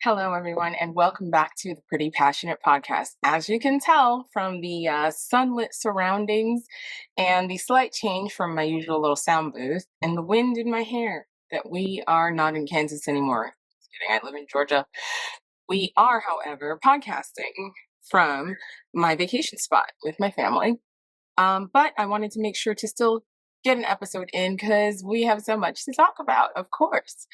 Hello, everyone, and welcome back to the Pretty Passionate Podcast. As you can tell from the sunlit surroundings and the slight change from my usual little sound booth and the wind in my hair, that we are not in Kansas anymore. Just kidding, I live in Georgia. We are, however, podcasting from my vacation spot with my family. But I wanted to make sure to still get an episode in because we have so much to talk about, of course.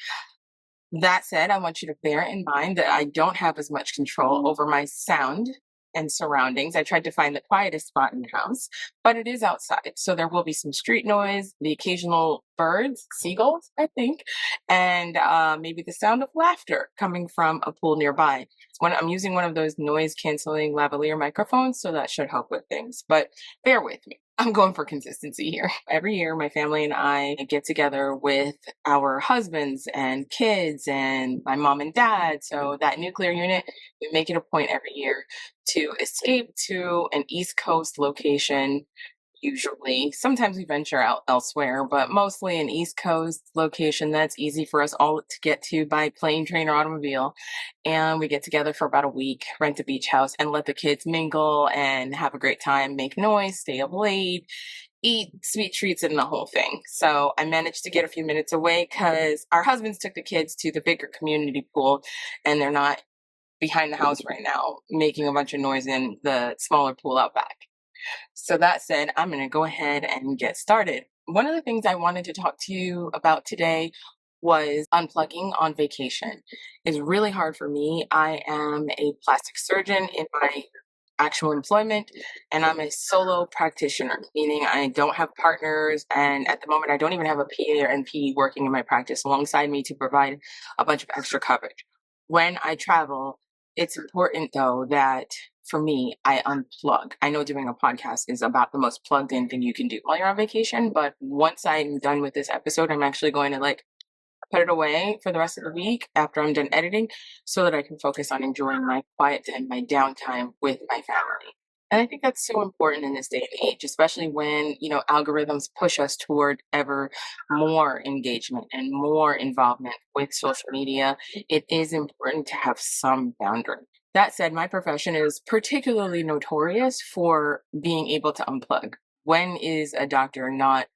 That said, I want you to bear in mind that I don't have as much control over my sound and surroundings. I tried to find the quietest spot in the house, but it is outside. So there will be some street noise, the occasional birds, seagulls, I think, and maybe the sound of laughter coming from a pool nearby. When I'm using one of those noise canceling lavalier microphones, so that should help with things, but bear with me. I'm going for consistency here. Every year, my family and I get together with our husbands and kids and my mom and dad. So that nuclear unit, we make it a point every year to escape to an East Coast location. Usually, sometimes we venture out elsewhere, but mostly an East Coast location that's easy for us all to get to by plane, train, or automobile. And we get together for about a week, rent a beach house, and let the kids mingle and have a great time, make noise, stay up late, eat sweet treats, and the whole thing. So I managed to get a few minutes away because our husbands took the kids to the bigger community pool, and they're not behind the house right now making a bunch of noise in the smaller pool out back. So that said, I'm going to go ahead and get started. One of the things I wanted to talk to you about today was unplugging on vacation. It's really hard for me. I am a plastic surgeon in my actual employment, and I'm a solo practitioner, meaning I don't have partners. And at the moment, I don't even have a PA or NP working in my practice alongside me to provide a bunch of extra coverage. When I travel, it's important though that for me, I unplug. I know doing a podcast is about the most plugged in thing you can do while you're on vacation, but once I'm done with this episode, I'm actually going to put it away for the rest of the week after I'm done editing so that I can focus on enjoying my quiet time, my downtime with my family. And I think that's so important in this day and age, especially when, algorithms push us toward ever more engagement and more involvement with social media. It is important to have some boundary. That said, my profession is particularly notorious for being able to unplug. When is a doctor not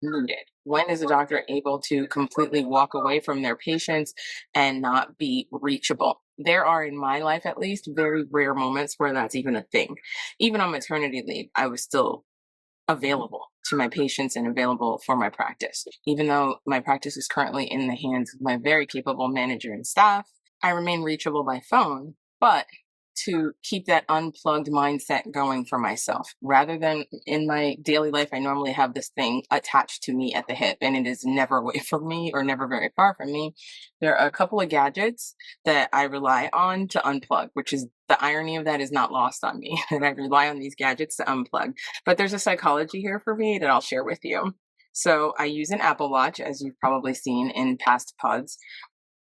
needed? When is a doctor able to completely walk away from their patients and not be reachable? There are, in my life at least, very rare moments where that's even a thing. Even on maternity leave, I was still available to my patients and available for my practice. Even though my practice is currently in the hands of my very capable manager and staff, I remain reachable by phone, but to keep that unplugged mindset going for myself. Rather than in my daily life, I normally have this thing attached to me at the hip and it is never away from me or never very far from me. There are a couple of gadgets that I rely on to unplug, which is the irony of that is not lost on me, that I rely on these gadgets to unplug. But there's a psychology here for me that I'll share with you. So I use an Apple Watch, as you've probably seen in past pods.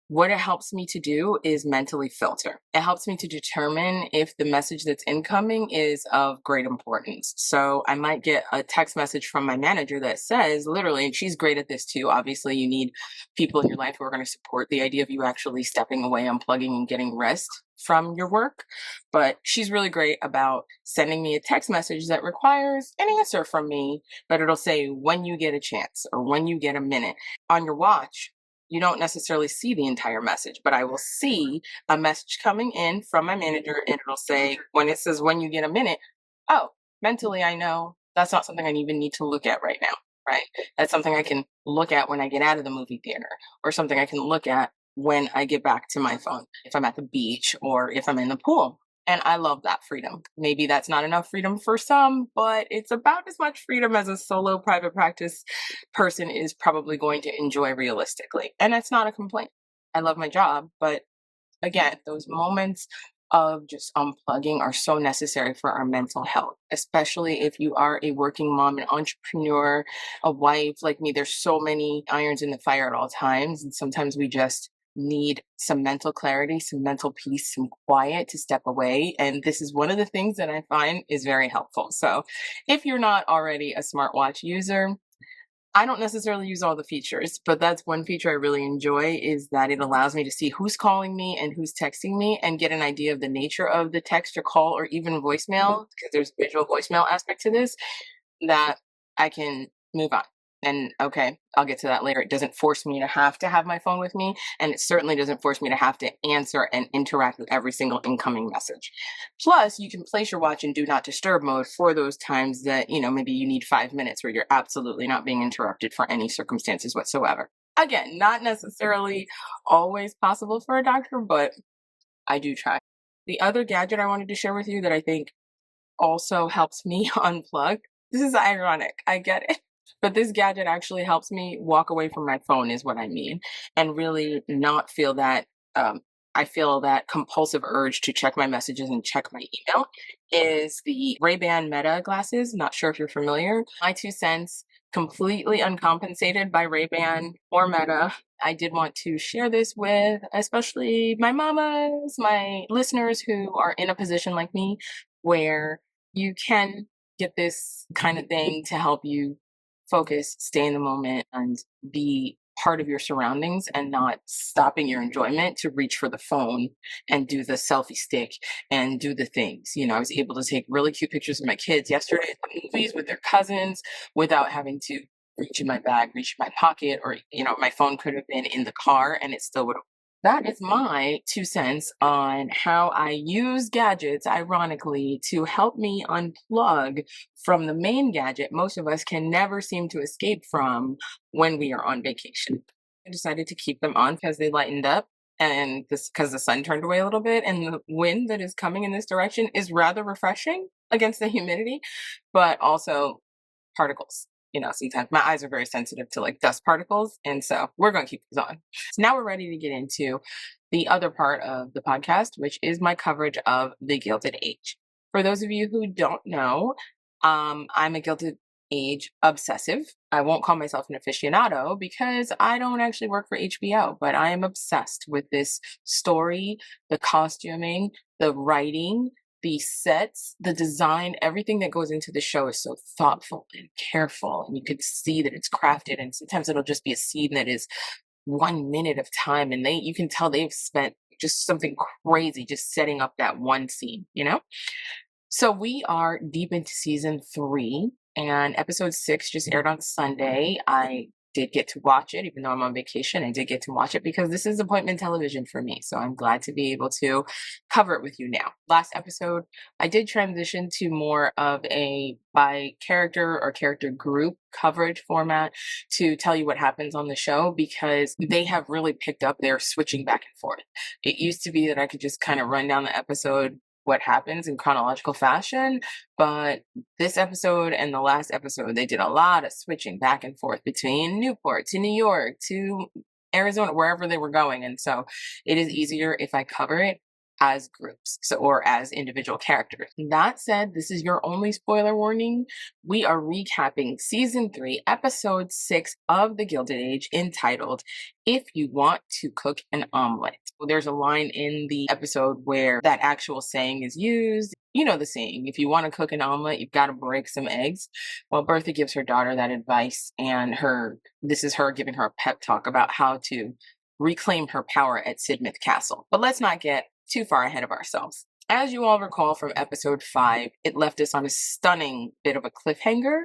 What it helps me to do is mentally filter. It helps me to determine if the message that's incoming is of great importance. So I might get a text message from my manager that says, literally, and she's great at this too. Obviously, you need people in your life who are going to support the idea of you actually stepping away, unplugging, and getting rest from your work. But she's really great about sending me a text message that requires an answer from me, but it'll say when you get a chance or when you get a minute. On your watch, you don't necessarily see the entire message, but I will see a message coming in from my manager and it'll say, when it says, when you get a minute, oh, mentally, I know that's not something I even need to look at right now, right? That's something I can look at when I get out of the movie theater or something I can look at when I get back to my phone, if I'm at the beach or if I'm in the pool. And I love that freedom. Maybe that's not enough freedom for some, but it's about as much freedom as a solo private practice person is probably going to enjoy realistically. And that's not a complaint. I love my job, but again, those moments of just unplugging are so necessary for our mental health, especially if you are a working mom, an entrepreneur, a wife like me. There's so many irons in the fire at all times. And sometimes we just need some mental clarity, some mental peace, some quiet to step away. And this is one of the things that I find is very helpful. So if you're not already a smartwatch user, I don't necessarily use all the features, but that's one feature I really enjoy is that it allows me to see who's calling me and who's texting me and get an idea of the nature of the text or call or even voicemail because there's visual voicemail aspect to this that I can move on. And okay, I'll get to that later. It doesn't force me to have my phone with me, and it certainly doesn't force me to have to answer and interact with every single incoming message. Plus, you can place your watch in do not disturb mode for those times that, maybe you need 5 minutes where you're absolutely not being interrupted for any circumstances whatsoever. Again, not necessarily always possible for a doctor, but I do try. The other gadget I wanted to share with you that I think also helps me unplug. This is ironic, I get it. But this gadget actually helps me walk away from my phone, is what I mean, and really not feel that. Um, I feel that compulsive urge to check my messages and check my email is the Ray-Ban Meta glasses. Not sure if you're familiar. My 2 cents, completely uncompensated by Ray-Ban or Meta. I did want to share this with especially my mamas, my listeners who are in a position like me where you can get this kind of thing to help you focus, stay in the moment, and be part of your surroundings and not stopping your enjoyment to reach for the phone and do the selfie stick and do the things. I was able to take really cute pictures of my kids yesterday at the movies with their cousins without having to reach in my bag, reach in my pocket, or, my phone could have been in the car and it still would have. That is my 2 cents on how I use gadgets, ironically, to help me unplug from the main gadget most of us can never seem to escape from when we are on vacation. I decided to keep them on because they lightened up and this because the sun turned away a little bit and the wind that is coming in this direction is rather refreshing against the humidity, but also particles. Sometimes my eyes are very sensitive to like dust particles. And so we're going to keep these on. So now we're ready to get into the other part of the podcast, which is my coverage of the Gilded Age. For those of you who don't know, I'm a Gilded Age obsessive. I won't call myself an aficionado because I don't actually work for HBO, but I am obsessed with this story, the costuming, the writing, the sets, the design, everything that goes into the show is so thoughtful and careful. And you can see that it's crafted. And sometimes it'll just be a scene that is 1 minute of time. And you can tell they've spent just something crazy just setting up that one scene. So we are deep into season 3 and episode 6 just aired on Sunday. I did get to watch it, even though I'm on vacation. I did get to watch it because this is appointment television for me. So I'm glad to be able to cover it with you now. Last episode, I did transition to more of a by character or character group coverage format to tell you what happens on the show because they have really picked up their switching back and forth. It used to be that I could just kind of run down the episode what happens in chronological fashion. But this episode and the last episode, they did a lot of switching back and forth between Newport to New York to Arizona, wherever they were going. And so it is easier if I cover it as groups or as individual characters. That said, this is your only spoiler warning. We are recapping season 3, episode 6 of The Gilded Age entitled, If You Want to Cook an Omelette. Well, there's a line in the episode where that actual saying is used. You know the saying, if you want to cook an omelet, you've got to break some eggs. Well, Bertha gives her daughter that advice and this is her giving her a pep talk about how to reclaim her power at Sidmouth Castle. But let's not get too far ahead of ourselves. As you all recall from episode 5, it left us on a stunning bit of a cliffhanger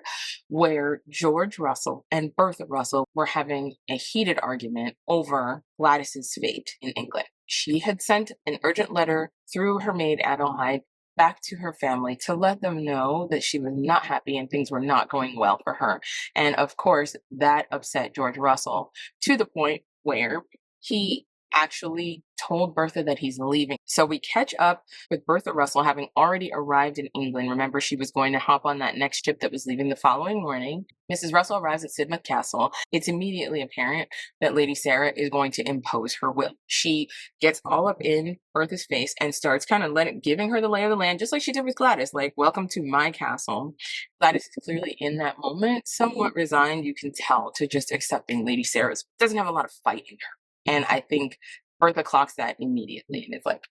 where George Russell and Bertha Russell were having a heated argument over Gladys's fate in England. She had sent an urgent letter through her maid Adelheid back to her family to let them know that she was not happy and things were not going well for her. And of course, that upset George Russell to the point where he actually told Bertha that he's leaving. So we catch up with Bertha Russell having already arrived in England. Remember, she was going to hop on that next ship that was leaving the following morning. Mrs. Russell arrives at Sidmouth Castle. It's immediately apparent that Lady Sarah is going to impose her will. She gets all up in Bertha's face and starts kind of giving her the lay of the land, just like she did with Gladys, like, welcome to my castle. Gladys is clearly in that moment, somewhat resigned, you can tell, to just accepting Lady Sarah's. Doesn't have a lot of fight in her. And I think Bertha clocks that immediately. And it's like,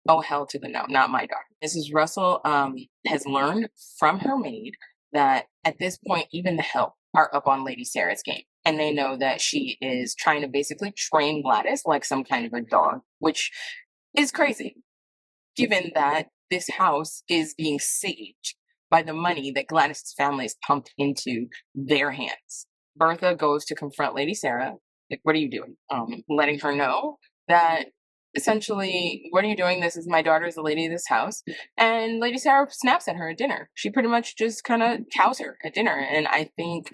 oh, hell to the no, not my daughter. Mrs. Russell has learned from her maid that at this point, even the help are up on Lady Sarah's game. And they know that she is trying to basically train Gladys like some kind of a dog, which is crazy, given that this house is being saved by the money that Gladys's family has pumped into their hands. Bertha goes to confront Lady Sarah. Like, what are you doing? Letting her know that essentially, what are you doing? This is my daughter, is the lady of this house. And Lady Sarah snaps at her at dinner. She pretty much just kind of cows her at dinner. And I think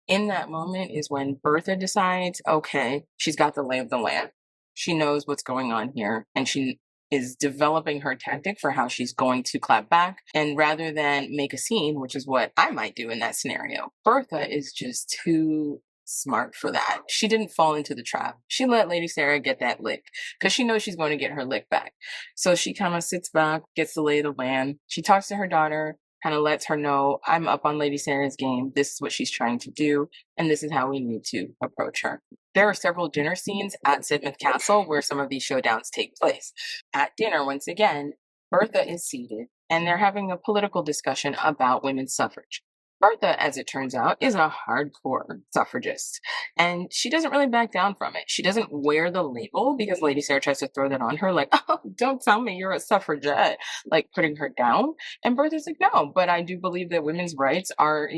in that moment is when Bertha decides, okay, she's got the lay of the land. She knows what's going on here, and she is developing her tactic for how she's going to clap back. And rather than make a scene, which is what I might do in that scenario, Bertha is just too smart for that. She didn't fall into the trap. She let Lady Sarah get that lick because she knows she's going to get her lick back. So she kind of sits back, gets the lay of the land. She talks to her daughter, kind of lets her know, I'm up on Lady Sarah's game. This is what she's trying to do, and this is how we need to approach her. There are several dinner scenes at Sidmouth Castle where some of these showdowns take place. At dinner, once again, Bertha is seated, and they're having a political discussion about women's suffrage. Bertha, as it turns out, is a hardcore suffragist, and she doesn't really back down from it. She doesn't wear the label because Lady Sarah tries to throw that on her, like, oh, don't tell me you're a suffragette, like putting her down. And Bertha's like, no, but I do believe that women's rights are,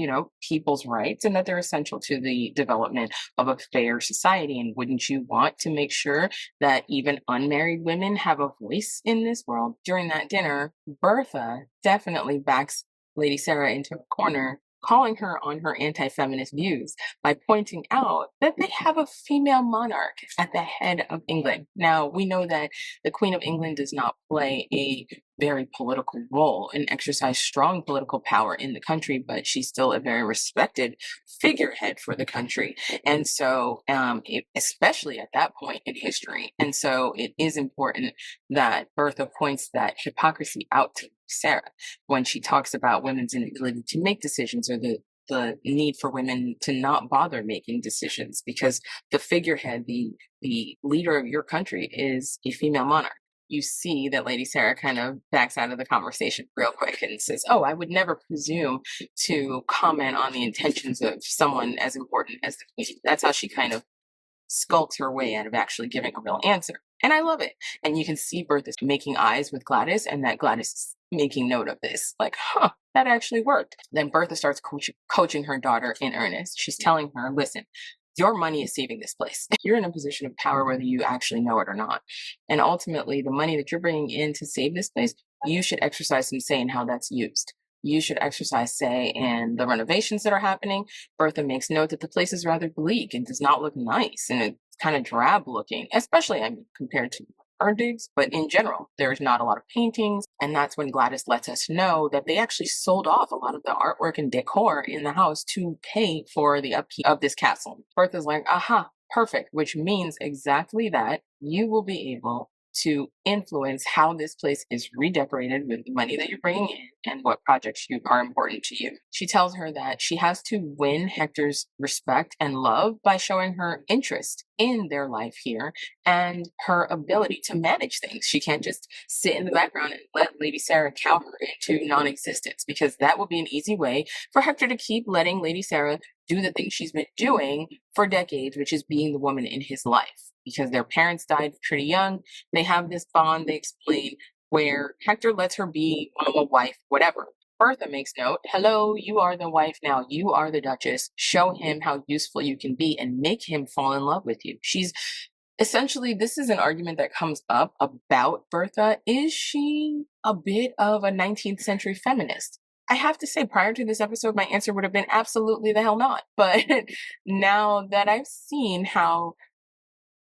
people's rights, and that they're essential to the development of a fair society. And wouldn't you want to make sure that even unmarried women have a voice in this world? During that dinner, Bertha definitely backs Lady Sarah into a corner, calling her on her anti-feminist views by pointing out that they have a female monarch at the head of England. Now, we know that the Queen of England does not play a very political role and exercise strong political power in the country, but she's still a very respected figurehead for the country. And so, especially at that point in history. And so it is important that Bertha points that hypocrisy out to Sarah when she talks about women's inability to make decisions, or the need for women to not bother making decisions because the figurehead, the leader of your country, is a female monarch. You see that Lady Sarah kind of backs out of the conversation real quick and says, oh, I would never presume to comment on the intentions of someone as important as the queen. That's how she kind of skulks her way out of actually giving a real answer. And I love it. And you can see Bertha making eyes with Gladys, and that Gladys is making note of this. Like, that actually worked. Then Bertha starts coaching her daughter in earnest. She's telling her, listen, your money is saving this place. You're in a position of power whether you actually know it or not. And ultimately, the money that you're bringing in to save this place, you should exercise some say in how that's used. You should exercise say in the renovations that are happening. Bertha makes note that the place is rather bleak and does not look nice, and it's kind of drab looking, especially compared to her digs, but in general, there's not a lot of paintings. And that's when Gladys lets us know that they actually sold off a lot of the artwork and decor in the house to pay for the upkeep of this castle. Bertha's like, aha, perfect, which means exactly that. You will be able to influence how this place is redecorated with the money that you're bringing in and what projects are important to you. She tells her that she has to win Hector's respect and love by showing her interest in their life here and her ability to manage things. She can't just sit in the background and let Lady Sarah cow her into non-existence, because that would be an easy way for Hector to keep letting Lady Sarah do the things she's been doing for decades, which is being the woman in his life. Because their parents died pretty young, they have this bond, they explain, where Hector lets her be mama, wife, whatever. Bertha makes note, hello, you are the wife now, you are the Duchess. Show him how useful you can be and make him fall in love with you. She's essentially, this is an argument that comes up about Bertha. Is she a bit of a 19th century feminist? I have to say, prior to this episode, my answer would have been absolutely the hell not. But now that I've seen how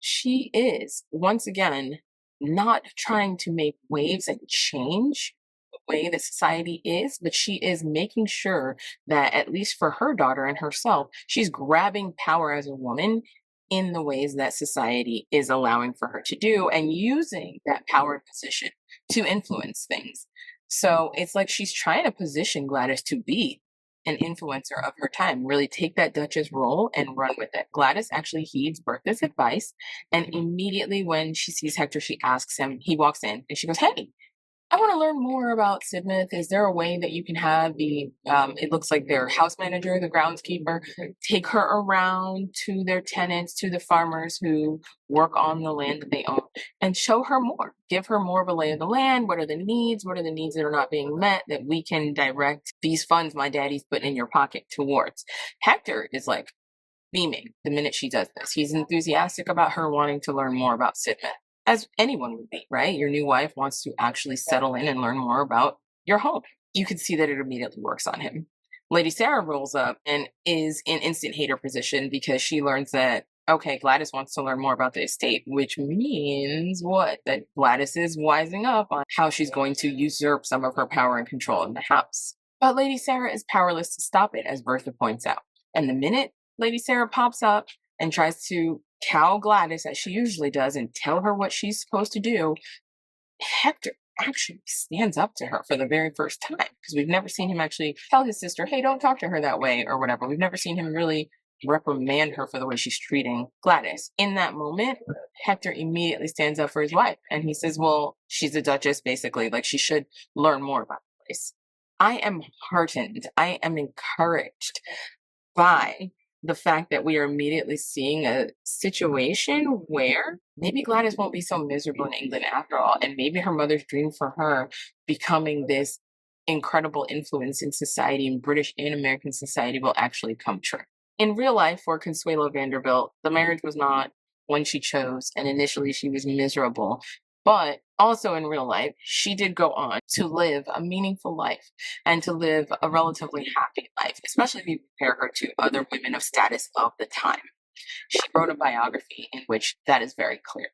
she is, once again, not trying to make waves and change the way that society is, but she is making sure that, at least for her daughter and herself, she's grabbing power as a woman in the ways that society is allowing for her to do, and using that power and position to influence things. So it's like she's trying to position Gladys to be an influencer of her time, really take that Duchess role and run with it. Gladys actually heeds Bertha's advice, and immediately when she sees Hector, she asks him, he walks in and she goes, hey, I want to learn more about Sidmouth. Is there a way that you can have it looks like their house manager, the groundskeeper, take her around to their tenants, to the farmers who work on the land that they own, and show her more? Give her more of a lay of the land. What are the needs? What are the needs that are not being met that we can direct these funds my daddy's putting in your pocket towards? Hector is like beaming the minute she does this. He's enthusiastic about her wanting to learn more about Sidmouth, as anyone would be, right? Your new wife wants to actually settle in and learn more about your home. You can see that it immediately works on him. Lady Sarah rolls up and is in instant hater position because she learns that, okay, Gladys wants to learn more about the estate, which means what? That Gladys is wising up on how she's going to usurp some of her power and control in the house. But Lady Sarah is powerless to stop it, as Bertha points out. And the minute Lady Sarah pops up and tries to cow Gladys, as she usually does, and tell her what she's supposed to do, Hector actually stands up to her for the very first time, because we've never seen him actually tell his sister, hey, don't talk to her that way or whatever. We've never seen him really reprimand her for the way she's treating Gladys. In that moment, Hector immediately stands up for his wife and he says, well, she's a duchess, basically, like she should learn more about the place. I am heartened, I am encouraged by the fact that we are immediately seeing a situation where maybe Gladys won't be so miserable in England after all, and maybe her mother's dream for her becoming this incredible influence in society, in British and American society, will actually come true. In real life, for Consuelo Vanderbilt, the marriage was not one she chose, and initially she was miserable. But also in real life, she did go on to live a meaningful life and to live a relatively happy life, especially if you compare her to other women of status of the time. She wrote a biography in which that is very clear.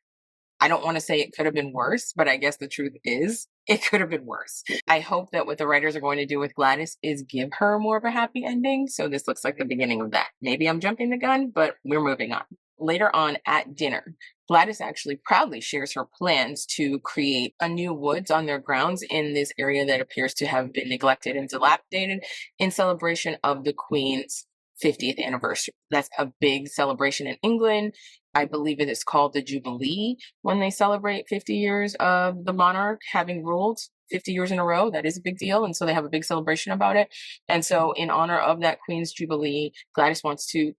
I don't want to say it could have been worse, but I guess the truth is it could have been worse. I hope that what the writers are going to do with Gladys is give her more of a happy ending. So this looks like the beginning of that. Maybe I'm jumping the gun, but we're moving on. Later on at dinner, Gladys actually proudly shares her plans to create a new woods on their grounds in this area that appears to have been neglected and dilapidated in celebration of the Queen's 50th anniversary. That's a big celebration in England. I believe it is called the Jubilee when they celebrate 50 years of the monarch having ruled 50 years in a row. That is a big deal. And so they have a big celebration about it. And so in honor of that Queen's Jubilee, Gladys wants to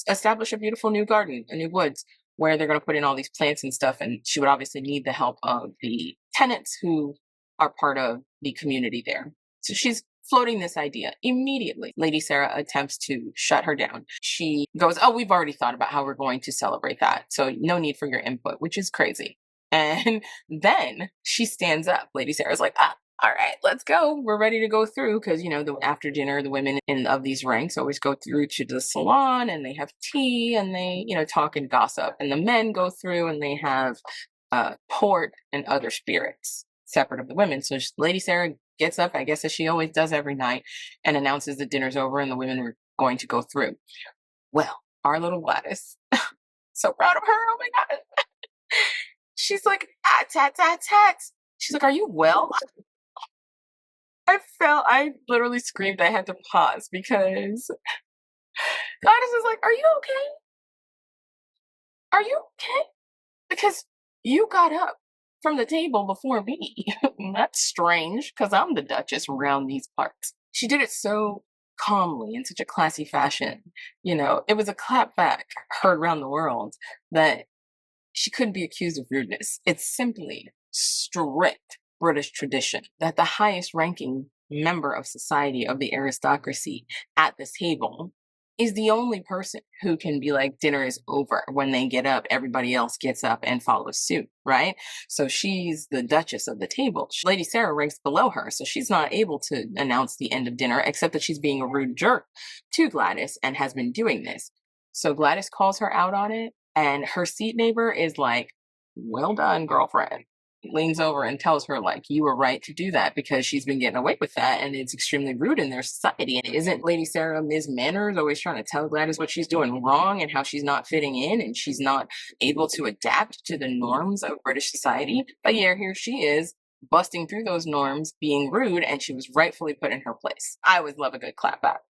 establish a beautiful new garden, a new woods, where they're going to put in all these plants and stuff. And she would obviously need the help of the tenants who are part of the community there. So she's floating this idea. Immediately, Lady Sarah attempts to shut her down. She goes, oh, we've already thought about how we're going to celebrate that, so no need for your input, which is crazy. And then she stands up. Lady Sarah's like, all right, let's go. We're ready to go through, because, after dinner, the women of these ranks always go through to the salon and they have tea and they, talk and gossip. And the men go through and they have port and other spirits separate of the women. So Lady Sarah gets up, I guess as she always does every night, and announces that dinner's over and the women are going to go through. Well, our little Gladys, so proud of her. Oh my God. She's like, tat, tat, tat. She's like, are you well? I literally screamed. I had to pause because Gladys is like, are you okay? Are you okay? Because you got up from the table before me. That's strange, because I'm the Duchess around these parts. She did it so calmly in such a classy fashion. It was a clap back heard around the world that she couldn't be accused of rudeness. It's simply strict British tradition that the highest ranking member of society, of the aristocracy at this table, is the only person who can be like, dinner is over. When they get up, everybody else gets up and follows suit, right? So she's the Duchess of the table. Lady Sarah ranks below her, so she's not able to announce the end of dinner, except that she's being a rude jerk to Gladys and has been doing this. So Gladys calls her out on it, and her seat neighbor is like, well done, girlfriend. Leans over and tells her, like, you were right to do that, because she's been getting away with that and it's extremely rude in their society. And isn't Lady Sarah Ms. Manners always trying to tell Gladys what she's doing wrong and how she's not fitting in and she's not able to adapt to the norms of British society? But yeah, here she is busting through those norms, being rude, and she was rightfully put in her place. I always love a good clap back.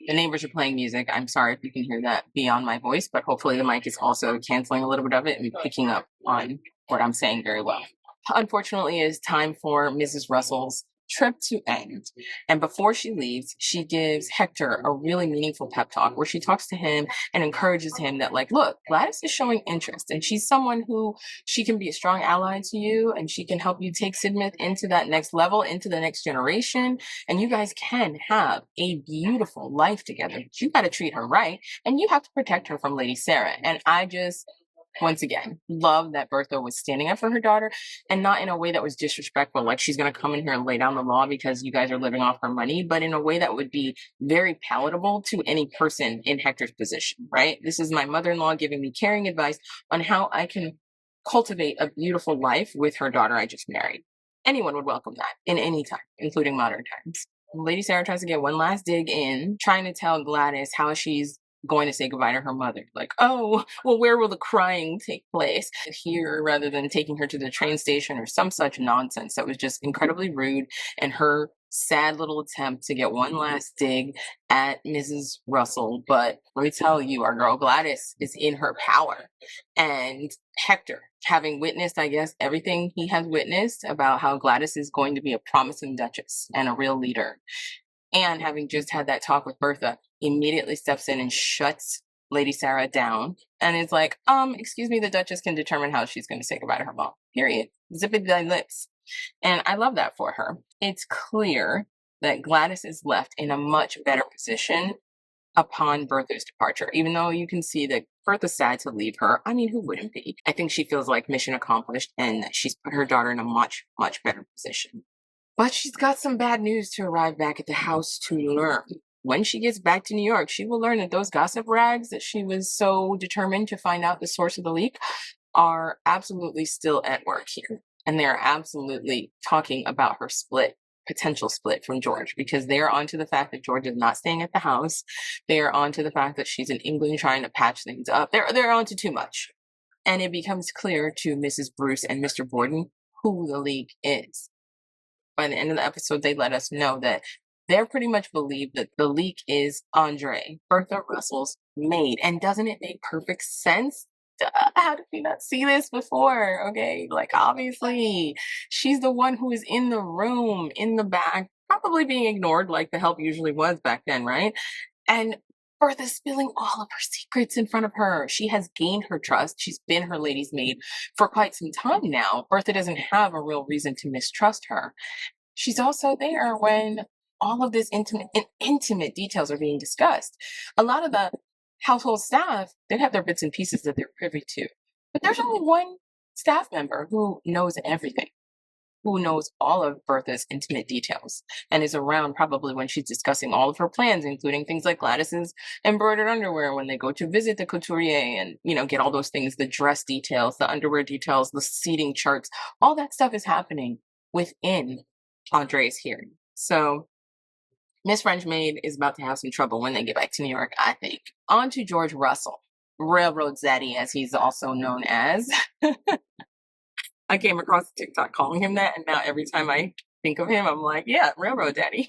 The neighbors are playing music. I'm sorry if you can hear that beyond my voice, but hopefully the mic is also canceling a little bit of it and picking up on what I'm saying very well. Unfortunately, it is time for Mrs. Russell's trip to end. And before she leaves, she gives Hector a really meaningful pep talk where she talks to him and encourages him that, like, look, Gladys is showing interest and she's someone who she can be a strong ally to you and she can help you take Sidmouth into that next level, into the next generation. And you guys can have a beautiful life together. But you got to treat her right and you have to protect her from Lady Sarah. And I just, once again, love that Bertha was standing up for her daughter and not in a way that was disrespectful, like she's going to come in here and lay down the law because you guys are living off her money, but in a way that would be very palatable to any person in Hector's position, right? This is my mother-in-law giving me caring advice on how I can cultivate a beautiful life with her daughter I just married. Anyone would welcome that in any time, including modern times. Lady Sarah tries to get one last dig in, trying to tell Gladys how she's going to say goodbye to her mother. Like, oh, well, where will the crying take place? Here, rather than taking her to the train station or some such nonsense that was just incredibly rude. And her sad little attempt to get one last dig at Mrs. Russell. But let me tell you, our girl Gladys is in her power. And Hector, having witnessed, I guess, everything he has witnessed about how Gladys is going to be a promising duchess and a real leader, and having just had that talk with Bertha, immediately steps in and shuts Lady Sarah down and is like, excuse me, the Duchess can determine how she's going to say goodbye to her mom. Period. Zip it thy lips. And I love that for her. It's clear that Gladys is left in a much better position upon Bertha's departure, even though you can see that Bertha's sad to leave her. I mean, who wouldn't be? I think she feels like mission accomplished and that she's put her daughter in a much, much better position. But she's got some bad news to arrive back at the house to learn. When she gets back to New York, she will learn that those gossip rags that she was so determined to find out the source of the leak are absolutely still at work here. And they're absolutely talking about her potential split from George, because they are onto the fact that George is not staying at the house. They are onto the fact that she's in England trying to patch things up. They're onto too much. And it becomes clear to Mrs. Bruce and Mr. Borden who the leak is. By the end of the episode, they let us know that they're pretty much believe that the leak is Andre, Bertha Russell's maid. And doesn't it make perfect sense? How did we not see this before? Okay, like obviously she's the one who is in the room, in the back, probably being ignored like the help usually was back then, right? And Bertha's spilling all of her secrets in front of her. She has gained her trust. She's been her lady's maid for quite some time now. Bertha doesn't have a real reason to mistrust her. She's also there when all of this intimate details are being discussed. A lot of the household staff, they have their bits and pieces that they're privy to. But there's only one staff member who knows everything, who knows all of Bertha's intimate details and is around probably when she's discussing all of her plans, including things like Gladys's embroidered underwear when they go to visit the couturier and, get all those things, the dress details, the underwear details, the seating charts, all that stuff is happening within Andre's hearing. So Miss Frenchmaid is about to have some trouble when they get back to New York, I think. On to George Russell, Railroad Zaddy, as he's also known as. I came across a TikTok calling him that, and now every time I think of him, I'm like, yeah, Railroad Daddy.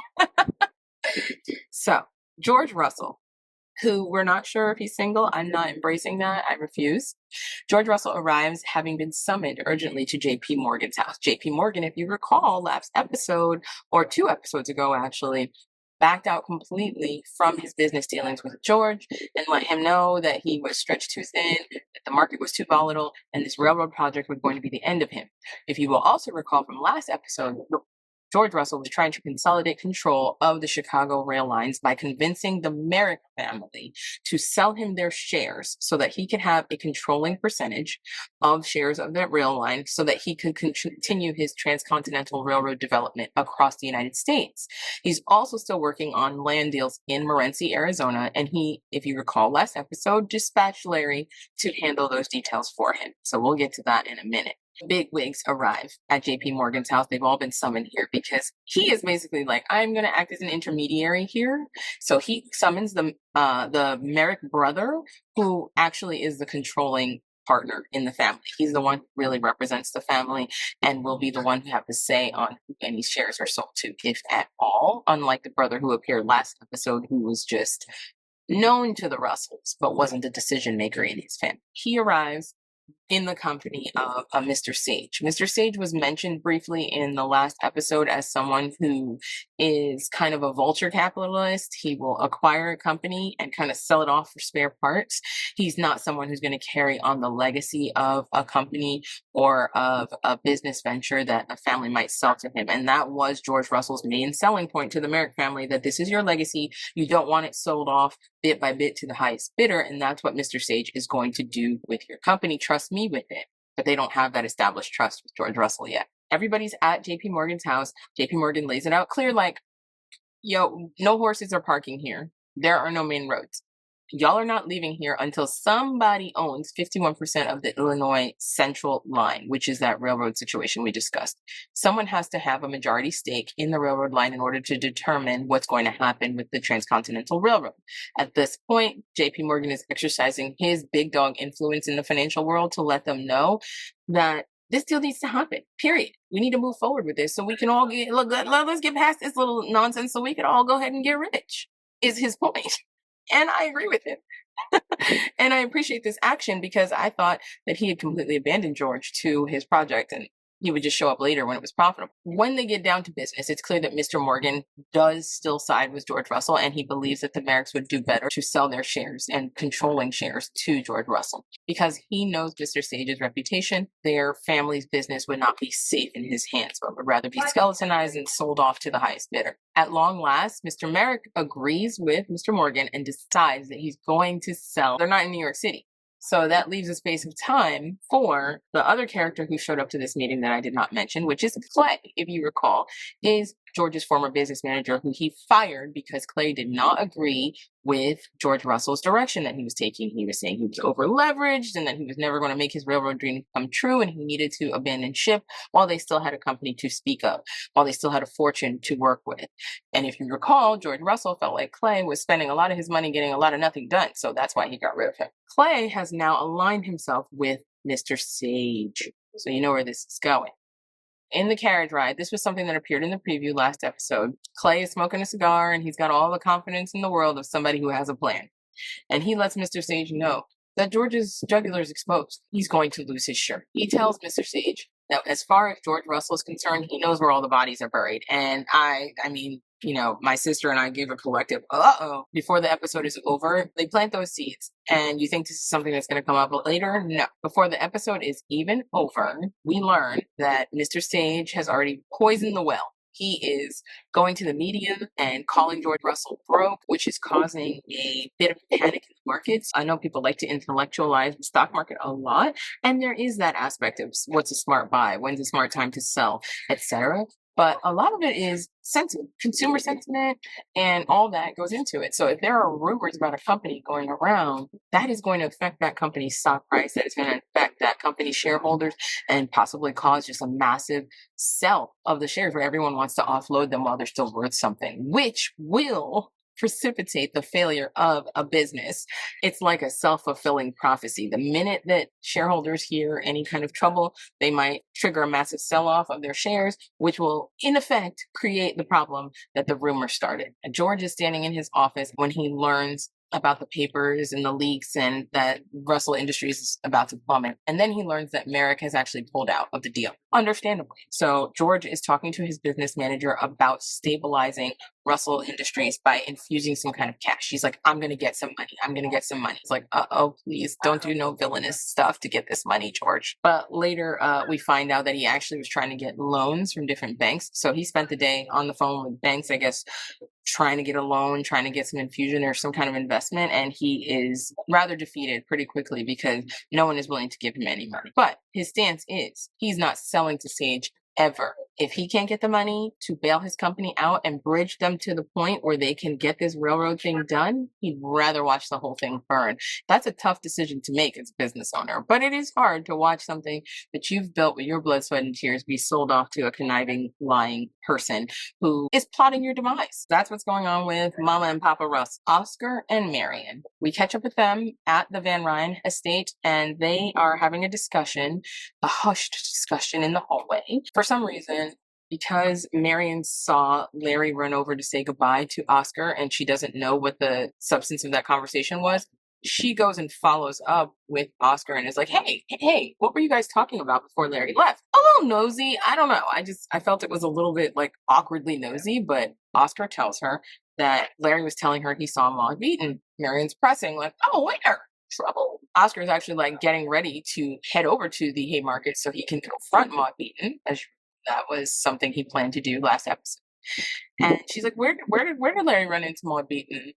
So, George Russell, who we're not sure if he's single. I'm not embracing that. I refuse. George Russell arrives having been summoned urgently to J.P. Morgan's house. J.P. Morgan, if you recall, last episode, or 2 episodes ago, actually, backed out completely from his business dealings with George and let him know that he was stretched too thin, that the market was too volatile, and this railroad project was going to be the end of him. If you will also recall from last episode, George Russell was trying to consolidate control of the Chicago rail lines by convincing the Merrick family to sell him their shares so that he could have a controlling percentage of shares of that rail line so that he could continue his transcontinental railroad development across the United States. He's also still working on land deals in Morenci, Arizona, and he, if you recall last episode, dispatched Larry to handle those details for him. So we'll get to that in a minute. Big wigs arrive at JP Morgan's house. They've all been summoned here because he is basically like, I'm going to act as an intermediary here. So he summons the Merrick brother, who actually is the controlling partner in the family. He's the one who really represents the family and will be the one who have to say on who any shares are sold to, if at all, unlike the brother who appeared last episode, who was just known to the Russells, but wasn't the decision maker in his family. He arrives in the company of Mr. Sage. Mr. Sage was mentioned briefly in the last episode as someone who is kind of a vulture capitalist. He will acquire a company and kind of sell it off for spare parts. He's not someone who's going to carry on the legacy of a company or of a business venture that a family might sell to him. And that was George Russell's main selling point to the Merrick family, that this is your legacy. You don't want it sold off bit by bit to the highest bidder. And that's what Mr. Sage is going to do with your company. Trust me with it. But they don't have that established trust with George Russell yet. Everybody's at JP Morgan's house. JP Morgan lays it out clear, like, yo, no horses are parking here. There are no main roads. Y'all are not leaving here until somebody owns 51% of the Illinois Central line, which is that railroad situation we discussed. Someone has to have a majority stake in the railroad line in order to determine what's going to happen with the Transcontinental Railroad. At this point, JP Morgan is exercising his big dog influence in the financial world to let them know that this deal needs to happen, period. We need to move forward with this so we can all let's get past this little nonsense so we can all go ahead and get rich, is his point. And I agree with him. And I appreciate this action because I thought that he had completely abandoned George to his project and he would just show up later when it was profitable. When they get down to business, it's clear that Mr. Morgan does still side with George Russell, and he believes that the Merricks would do better to sell their shares and controlling shares to George Russell because he knows Mr. Sage's reputation. Their family's business would not be safe in his hands, but would rather be skeletonized and sold off to the highest bidder. At long last, Mr. Merrick agrees with Mr. Morgan and decides that he's going to sell. They're not in New York City. So that leaves a space of time for the other character who showed up to this meeting that I did not mention, which is Clay, if you recall, is George's former business manager who he fired because Clay did not agree with George Russell's direction that he was taking. He was saying he was over leveraged and that he was never going to make his railroad dream come true and he needed to abandon ship while they still had a company to speak of, while they still had a fortune to work with. And if you recall, George Russell felt like Clay was spending a lot of his money getting a lot of nothing done. So that's why he got rid of him. Clay has now aligned himself with Mr. Sage. So you know where this is going. In the carriage ride, this was something that appeared in the preview last episode. Clay is smoking a cigar and he's got all the confidence in the world of somebody who has a plan. And he lets Mr. Sage know that George's jugular is exposed. He's going to lose his shirt. He tells Mr. Sage that as far as George Russell is concerned, he knows where all the bodies are buried. And I mean, you know, my sister and I gave a collective, uh-oh, before the episode is over. They plant those seeds. And you think this is something that's going to come up later? No. Before the episode is even over, we learn that Mr. Sage has already poisoned the well. He is going to the media and calling George Russell broke, which is causing a bit of panic in the markets. I know people like to intellectualize the stock market a lot, and there is that aspect of what's a smart buy, when's a smart time to sell, etc. But a lot of it is sentiment, consumer sentiment, and all that goes into it. So if there are rumors about a company going around, that is going to affect that company's stock price. That is going to affect that company's shareholders and possibly cause just a massive sell of the shares where everyone wants to offload them while they're still worth something, which will precipitate the failure of a business. It's like a self-fulfilling prophecy. The minute that shareholders hear any kind of trouble, they might trigger a massive sell-off of their shares, which will in effect create the problem that the rumor started. George is standing in his office when he learns about the papers and the leaks and that Russell Industries is about to plummet. And then he learns that Merrick has actually pulled out of the deal, understandably. So George is talking to his business manager about stabilizing Russell Industries by infusing some kind of cash. He's like, I'm going to get some money. I'm going to get some money. It's like, uh-oh, please don't do no villainous stuff to get this money, George. But later we find out that he actually was trying to get loans from different banks. So he spent the day on the phone with banks, I guess, trying to get a loan, trying to get some infusion or some kind of investment. And he is rather defeated pretty quickly because no one is willing to give him any money. But his stance is he's not selling to Sage ever. If he can't get the money to bail his company out and bridge them to the point where they can get this railroad thing done, he'd rather watch the whole thing burn. That's a tough decision to make as a business owner, but it is hard to watch something that you've built with your blood, sweat, and tears be sold off to a conniving, lying person who is plotting your demise. That's what's going on with Mama and Papa Russ, Oscar and Marion. We catch up with them at the Van Ryn estate, and they are having a discussion, a hushed discussion in the hallway. For some reason, because Marion saw Larry run over to say goodbye to Oscar and she doesn't know what the substance of that conversation was, she goes and follows up with Oscar and is like, hey, what were you guys talking about before Larry left? A little nosy. I don't know. I felt it was a little bit like awkwardly nosy, but Oscar tells her that Larry was telling her he saw Maud beaten. Marion's pressing, like, oh, where? Trouble. Oscar is actually like getting ready to head over to the Haymarket so he can confront Maud Beaton, as that was something he planned to do last episode. And she's like, where did Larry run into Maud Beaton?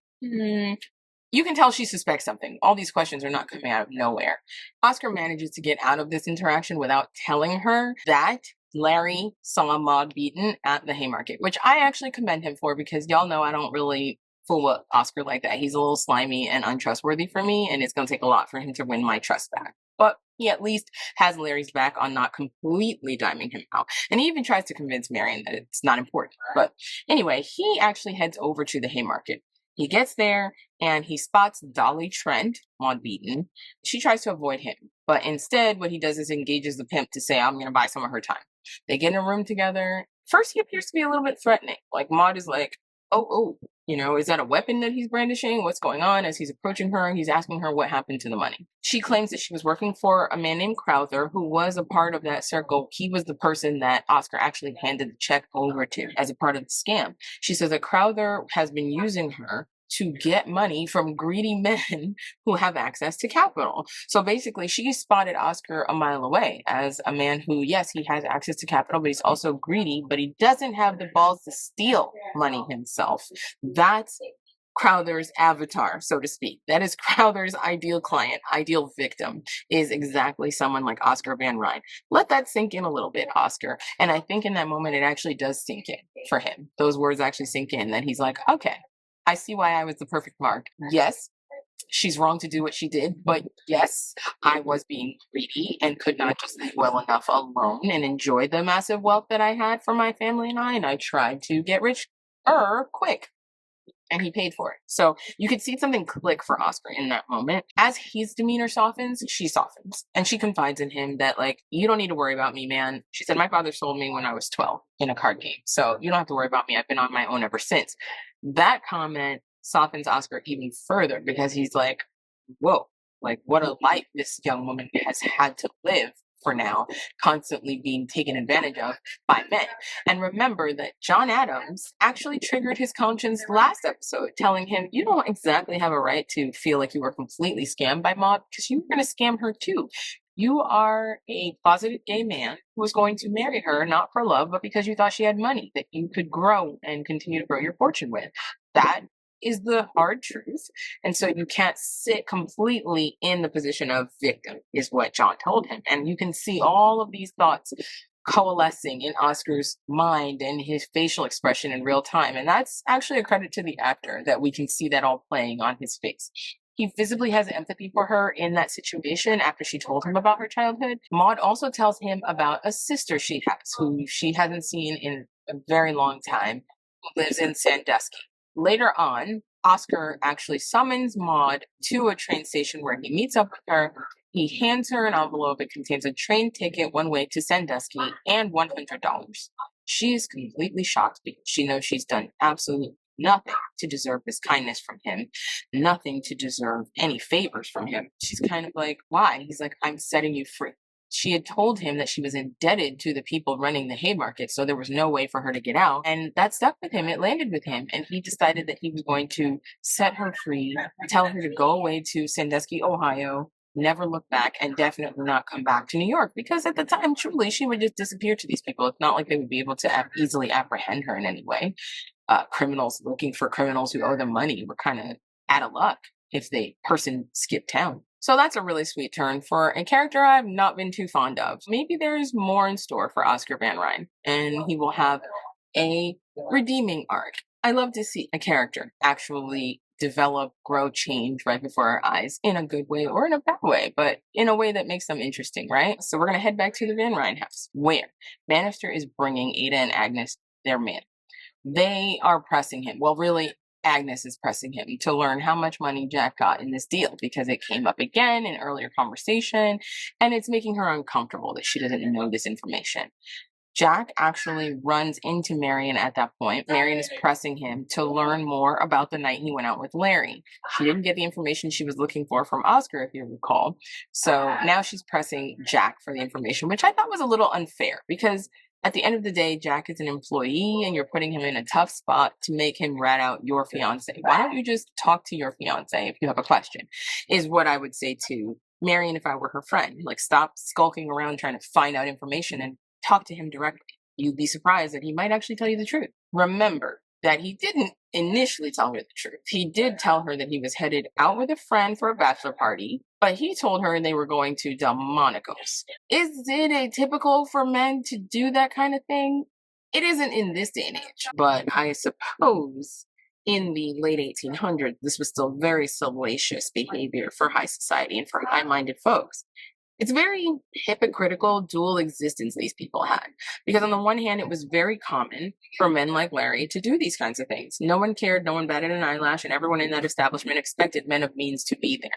You can tell she suspects something. All these questions are not coming out of nowhere. Oscar manages to get out of this interaction without telling her that Larry saw Maud Beaton at the Haymarket, which I actually commend him for, because y'all know I don't really fool with Oscar like that. He's a little slimy and untrustworthy for me, and it's going to take a lot for him to win my trust back. But he at least has Larry's back on not completely diming him out. And he even tries to convince Marion that it's not important. But anyway, he actually heads over to the Haymarket. He gets there and he spots Dolly Trent, Maud Beaton. She tries to avoid him, but instead what he does is engages the pimp to say, I'm going to buy some of her time. They get in a room together. First, he appears to be a little bit threatening. Like Maud is like, oh, is that a weapon that he's brandishing? What's going on? As he's approaching her, he's asking her what happened to the money. She claims that she was working for a man named Crowther, who was a part of that circle. He was the person that Oscar actually handed the check over to as a part of the scam. She says that Crowther has been using her to get money from greedy men who have access to capital. So basically, she spotted Oscar a mile away as a man who, yes, he has access to capital, but he's also greedy, but he doesn't have the balls to steal money himself. That's Crowther's avatar, so to speak. That is Crowther's ideal client, ideal victim, is exactly someone like Oscar Van Ryn. Let that sink in a little bit, Oscar. And I think in that moment, it actually does sink in for him. Those words actually sink in, that he's like, okay, I see why I was the perfect mark. Yes, she's wrong to do what she did, but yes, I was being greedy and could not just live well enough alone and enjoy the massive wealth that I had for my family and I tried to get rich quick. And he paid for it. So you could see something click for Oscar in that moment. As his demeanor softens, she softens. And she confides in him that, like, you don't need to worry about me, man. She said, my father sold me when I was 12 in a card game. So you don't have to worry about me. I've been on my own ever since. That comment softens Oscar even further, because he's like, whoa, like what a life this young woman has had to live for now, constantly being taken advantage of by men. And remember that John Adams actually triggered his conscience last episode, telling him, you don't exactly have a right to feel like you were completely scammed by Maud, because you were going to scam her too. You are a closeted gay man who was going to marry her, not for love, but because you thought she had money that you could grow and continue to grow your fortune with. That is the hard truth. And so you can't sit completely in the position of victim, is what John told him. And you can see all of these thoughts coalescing in Oscar's mind and his facial expression in real time. And that's actually a credit to the actor, that we can see that all playing on his face. He visibly has empathy for her in that situation after she told him about her childhood. Maud also tells him about a sister she has, who she hasn't seen in a very long time, who lives in Sandusky. Later on, Oscar actually summons Maud to a train station where he meets up with her. He hands her an envelope. It contains a train ticket one way to Sandusky and $100. She is completely shocked because she knows she's done absolutely nothing to deserve this kindness from him, nothing to deserve any favors from him. She's kind of like, why? He's like, I'm setting you free. She had told him that she was indebted to the people running the Haymarket, so there was no way for her to get out. And that stuck with him. It landed with him. And he decided that he was going to set her free, tell her to go away to Sandusky, Ohio, never look back, and definitely not come back to New York. Because at the time, truly, she would just disappear to these people. It's not like they would be able to easily apprehend her in any way. Criminals looking for criminals who owe them money were kind of out of luck if the person skipped town. So that's a really sweet turn for a character I've not been too fond of. Maybe there's more in store for Oscar Van Ryn, and he will have a redeeming arc. I love to see a character actually develop, grow, change right before our eyes, in a good way or in a bad way, but in a way that makes them interesting, right? So we're going to head back to the Van Ryn house, where Bannister is bringing Ada and Agnes their man. They are pressing him. Well, really, Agnes is pressing him to learn how much money Jack got in this deal, because it came up again in earlier conversation, and it's making her uncomfortable that she doesn't know this information. Jack actually runs into Marion at that point. Marion is pressing him to learn more about the night he went out with Larry. She didn't get the information she was looking for from Oscar, if you recall. So now she's pressing Jack for the information, which I thought was a little unfair because at the end of the day, Jack is an employee and you're putting him in a tough spot to make him rat out your fiance. Why don't you just talk to your fiance if you have a question? Is what I would say to Marion if I were her friend. Like, stop skulking around trying to find out information and talk to him directly. You'd be surprised that he might actually tell you the truth. Remember that he didn't initially tell her the truth. He did tell her that he was headed out with a friend for a bachelor party, but he told her they were going to Delmonico's. Is it atypical for men to do that kind of thing? It isn't in this day and age, but I suppose in the late 1800s, this was still very salacious behavior for high society and for high-minded folks. It's very hypocritical dual existence these people had. Because on the one hand, it was very common for men like Larry to do these kinds of things. No one cared, no one batted an eyelash, and everyone in that establishment expected men of means to be there.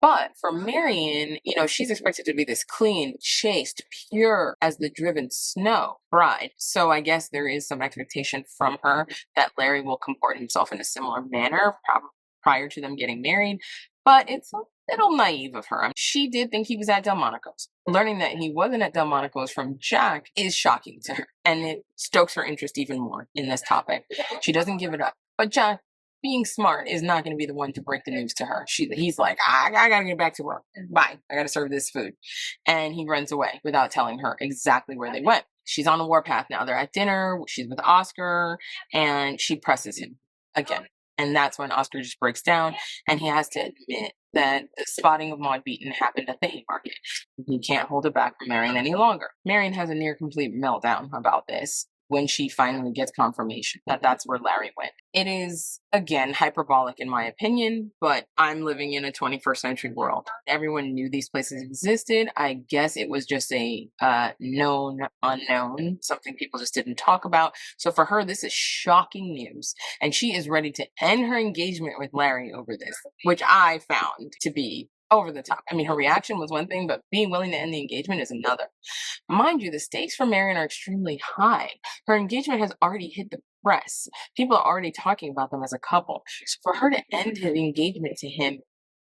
But for Marion, she's expected to be this clean, chaste, pure as the driven snow bride. So I guess there is some expectation from her that Larry will comport himself in a similar manner prior to them getting married. But it's a little naive of her. She did think he was at Delmonico's. Learning that he wasn't at Delmonico's from Jack is shocking to her, and it stokes her interest even more in this topic. She doesn't give it up. But Jack, being smart, is not going to be the one to break the news to her. He's like, I gotta get back to work. Bye. I gotta serve this food. And he runs away without telling her exactly where they went. She's on the warpath now. They're at dinner. She's with Oscar, and she presses him again. And that's when Oscar just breaks down and he has to admit that the spotting of Maud Beaton happened at the Haymarket. He can't hold it back from Marion any longer. Marion has a near complete meltdown about this when she finally gets confirmation that that's where Larry went. It is, again, hyperbolic in my opinion, but I'm living in a 21st century world. Everyone knew these places existed. I guess it was just a known unknown, something people just didn't talk about. So for her, this is shocking news. And she is ready to end her engagement with Larry over this, which I found to be over the top. I mean, her reaction was one thing, but being willing to end the engagement is another. Mind you, the stakes for Marion are extremely high. Her engagement has already hit the press. People are already talking about them as a couple. So for her to end the engagement to him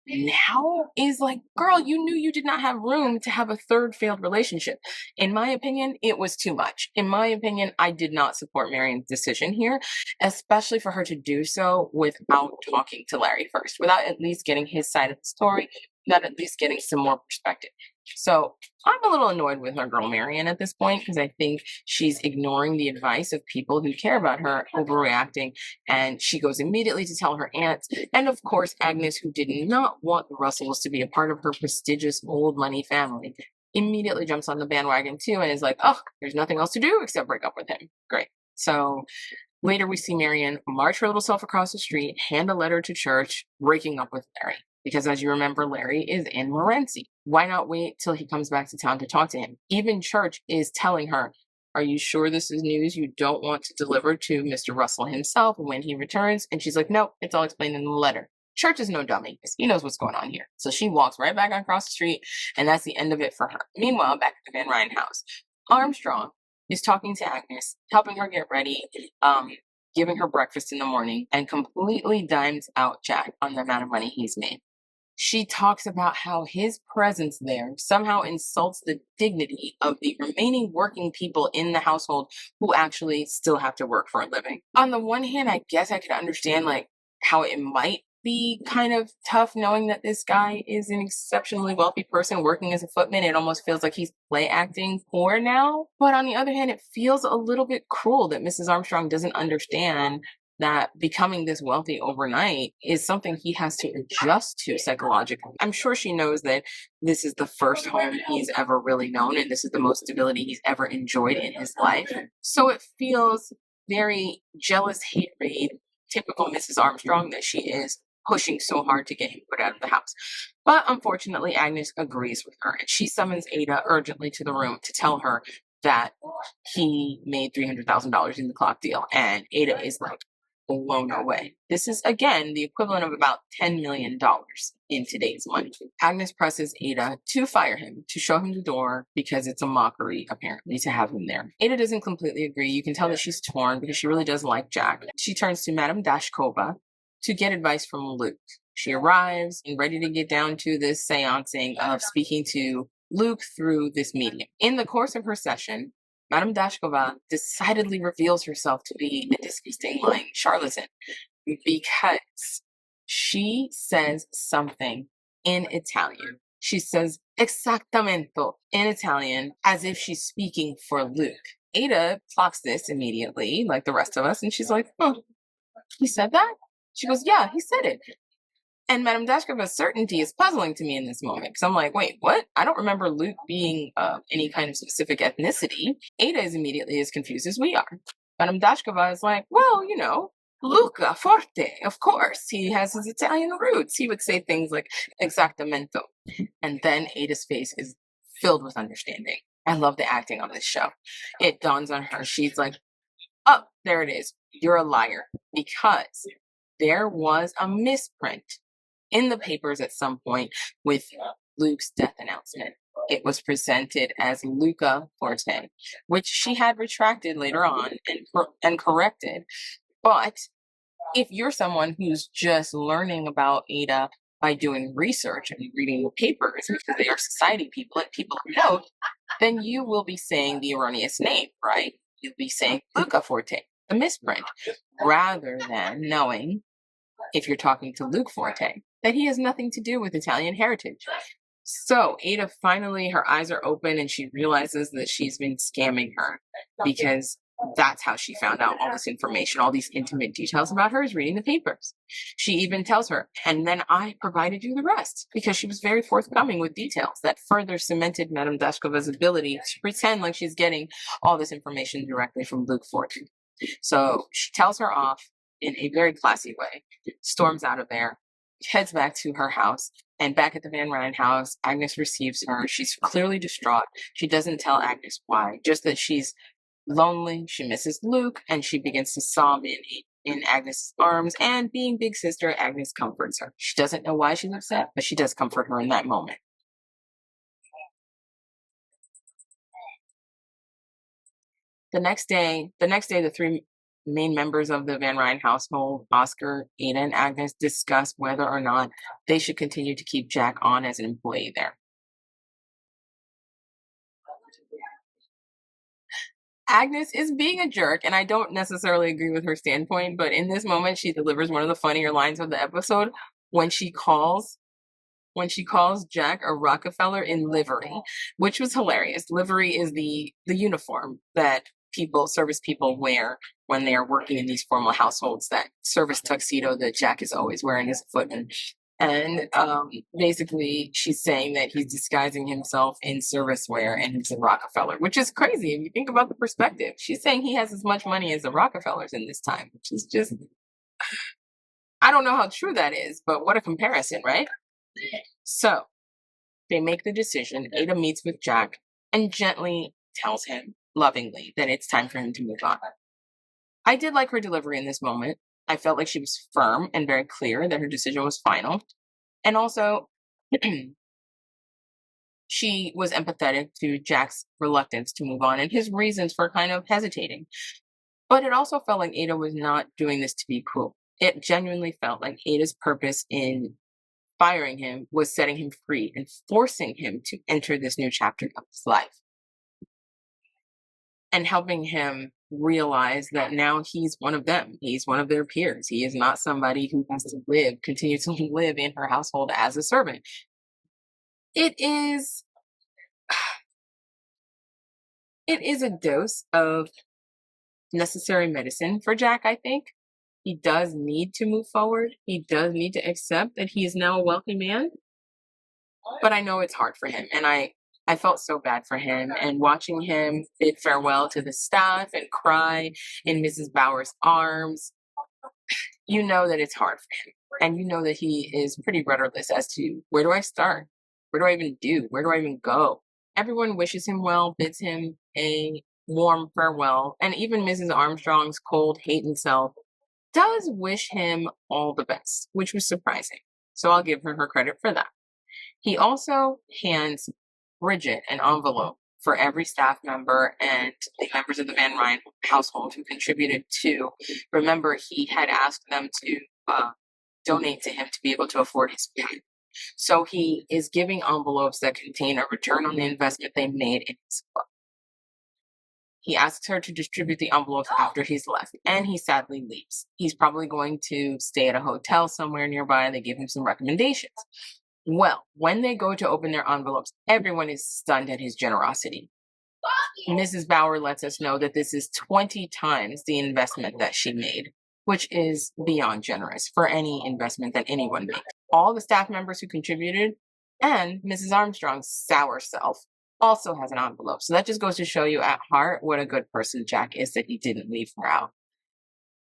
now is like, girl, you knew you did not have room to have a third failed relationship. In my opinion, it was too much. In my opinion, I did not support Marion's decision here, especially for her to do so without talking to Larry first, without at least getting his side of the story, without at least getting some more perspective. So I'm a little annoyed with our girl Marion at this point because I think she's ignoring the advice of people who care about her, overreacting, and she goes immediately to tell her aunts. And of course, Agnes, who did not want the Russells to be a part of her prestigious old money family, immediately jumps on the bandwagon too and is like, oh, there's nothing else to do except break up with him. Great. So later we see Marion march her little self across the street, hand a letter to church, breaking up with Larry. Because as you remember, Larry is in Morenci. Why not wait till he comes back to town to talk to him? Even church is telling her, are you sure this is news you don't want to deliver to Mr. Russell himself when he returns? And she's like, nope, it's all explained in the letter. Church is no dummy. He knows what's going on here. So she walks right back across the street, and that's the end of it for her. Meanwhile, back at the Van Ryn house, Armstrong is talking to Agnes, helping her get ready, giving her breakfast in the morning, and completely dimes out Jack on the amount of money he's made. She talks about how his presence there somehow insults the dignity of the remaining working people in the household who actually still have to work for a living. On the one hand, I guess I could understand how it might be kind of tough knowing that this guy is an exceptionally wealthy person working as a footman. It almost feels like he's play acting poor now. But on the other hand, it feels a little bit cruel that Mrs. Armstrong doesn't understand that becoming this wealthy overnight is something he has to adjust to psychologically. I'm sure she knows that this is the first home he's ever really known, and this is the most stability he's ever enjoyed in his life. So it feels very jealous, hate-raid, typical Mrs. Armstrong that she is pushing so hard to get him put out of the house. But unfortunately, Agnes agrees with her, and she summons Ada urgently to the room to tell her that he made $300,000 in the clock deal. And Ada is like, blown away. This is, again, the equivalent of about $10 million in today's money. Agnes presses Ada to fire him, to show him the door, because it's a mockery, apparently, to have him there. Ada doesn't completely agree. You can tell that she's torn because she really does like Jack. She turns to Madame Dashkova to get advice from Luke. She arrives and ready to get down to this seancing of speaking to Luke through this medium. In the course of her session, Madame Dashkova decidedly reveals herself to be a disgusting lying charlatan because she says something in Italian. She says exactamento in Italian as if she's speaking for Luke. Ada clocks this immediately, like the rest of us, and she's like, oh, he said that? She goes, yeah, he said it. And Madame Dashkova's certainty is puzzling to me in this moment because I'm like, wait, what? I don't remember Luke being any kind of specific ethnicity. Ada is immediately as confused as we are. Madame Dashkova is like, well, you know, Luca Forte, of course. He has his Italian roots. He would say things like exactamento. And then Ada's face is filled with understanding. I love the acting on this show. It dawns on her. She's like, oh, there it is. You're a liar. Because there was a misprint in the papers at some point with Luke's death announcement. It was presented as Luca Forte, which she had retracted later on and corrected. But if you're someone who's just learning about Ada by doing research and reading the papers, because they are society people and people of note, then you will be saying the erroneous name, right? You'll be saying Luca Forte, the misprint, rather than knowing, if you're talking to Luke Forte, that he has nothing to do with Italian heritage. So Ada finally, her eyes are open and she realizes that she's been scamming her because that's how she found out all this information, all these intimate details about her is reading the papers. She even tells her, and then I provided you the rest, because she was very forthcoming with details that further cemented Madame Dashkova's ability to pretend like she's getting all this information directly from Luke Forte. So she tells her off in a very classy way, storms out of there, heads back to her house, and back at the Van Ryn house, Agnes receives her. She's clearly distraught. She doesn't tell Agnes why, just that she's lonely, she misses Luke, and she begins to sob in Agnes' arms, and being big sister, Agnes comforts her. She doesn't know why she's upset, but she does comfort her in that moment. The next day, the three main members of the Van Ryn household, Oscar, Ada, and Agnes, discuss whether or not they should continue to keep Jack on as an employee there. Agnes is being a jerk, and I don't necessarily agree with her standpoint, but in this moment, she delivers one of the funnier lines of the episode when she calls Jack a Rockefeller in livery, which was hilarious. Livery is the uniform that service people wear when they are working in these formal households, that service tuxedo that Jack is always wearing as a footman. And basically, she's saying that he's disguising himself in service wear and he's a Rockefeller, which is crazy if you think about the perspective. She's saying he has as much money as the Rockefellers in this time, which is just, I don't know how true that is, but what a comparison, right? So they make the decision. Ada meets with Jack and gently tells him, lovingly, that it's time for him to move on. I did like her delivery in this moment. I felt like she was firm and very clear that her decision was final. And also, she was empathetic to Jack's reluctance to move on and his reasons for kind of hesitating. But it also felt like Ada was not doing this to be cruel. It genuinely felt like Ada's purpose in firing him was setting him free and forcing him to enter this new chapter of his life. And helping him realize that now he's one of them. He's one of their peers. He is not somebody who has to continue to live in her household as a servant. It is a dose of necessary medicine for Jack, I think. He does need to move forward. He does need to accept that he is now a wealthy man. But I know it's hard for him. And I felt so bad for him, and watching him bid farewell to the staff and cry in Mrs. Bauer's arms, you know that it's hard for him. And you know that he is pretty rudderless as to, where do I start? Where do I even do? Where do I even go? Everyone wishes him well, bids him a warm farewell. And even Mrs. Armstrong's cold, hating self does wish him all the best, which was surprising. So I'll give her credit for that. He also hands Bridget an envelope for every staff member and the members of the Van Ryn household who contributed to. Remember, he had asked them to donate to him to be able to afford his food. So he is giving envelopes that contain a return on the investment they made in his book. He asks her to distribute the envelopes after he's left, and he sadly leaves. He's probably going to stay at a hotel somewhere nearby, and they give him some recommendations. Well, when they go to open their envelopes, everyone is stunned at his generosity. Mrs. Bauer lets us know that this is 20 times the investment that she made, which is beyond generous for any investment that anyone makes. All the staff members who contributed and Mrs. Armstrong's sour self also has an envelope. So that just goes to show you at heart what a good person Jack is that he didn't leave her out.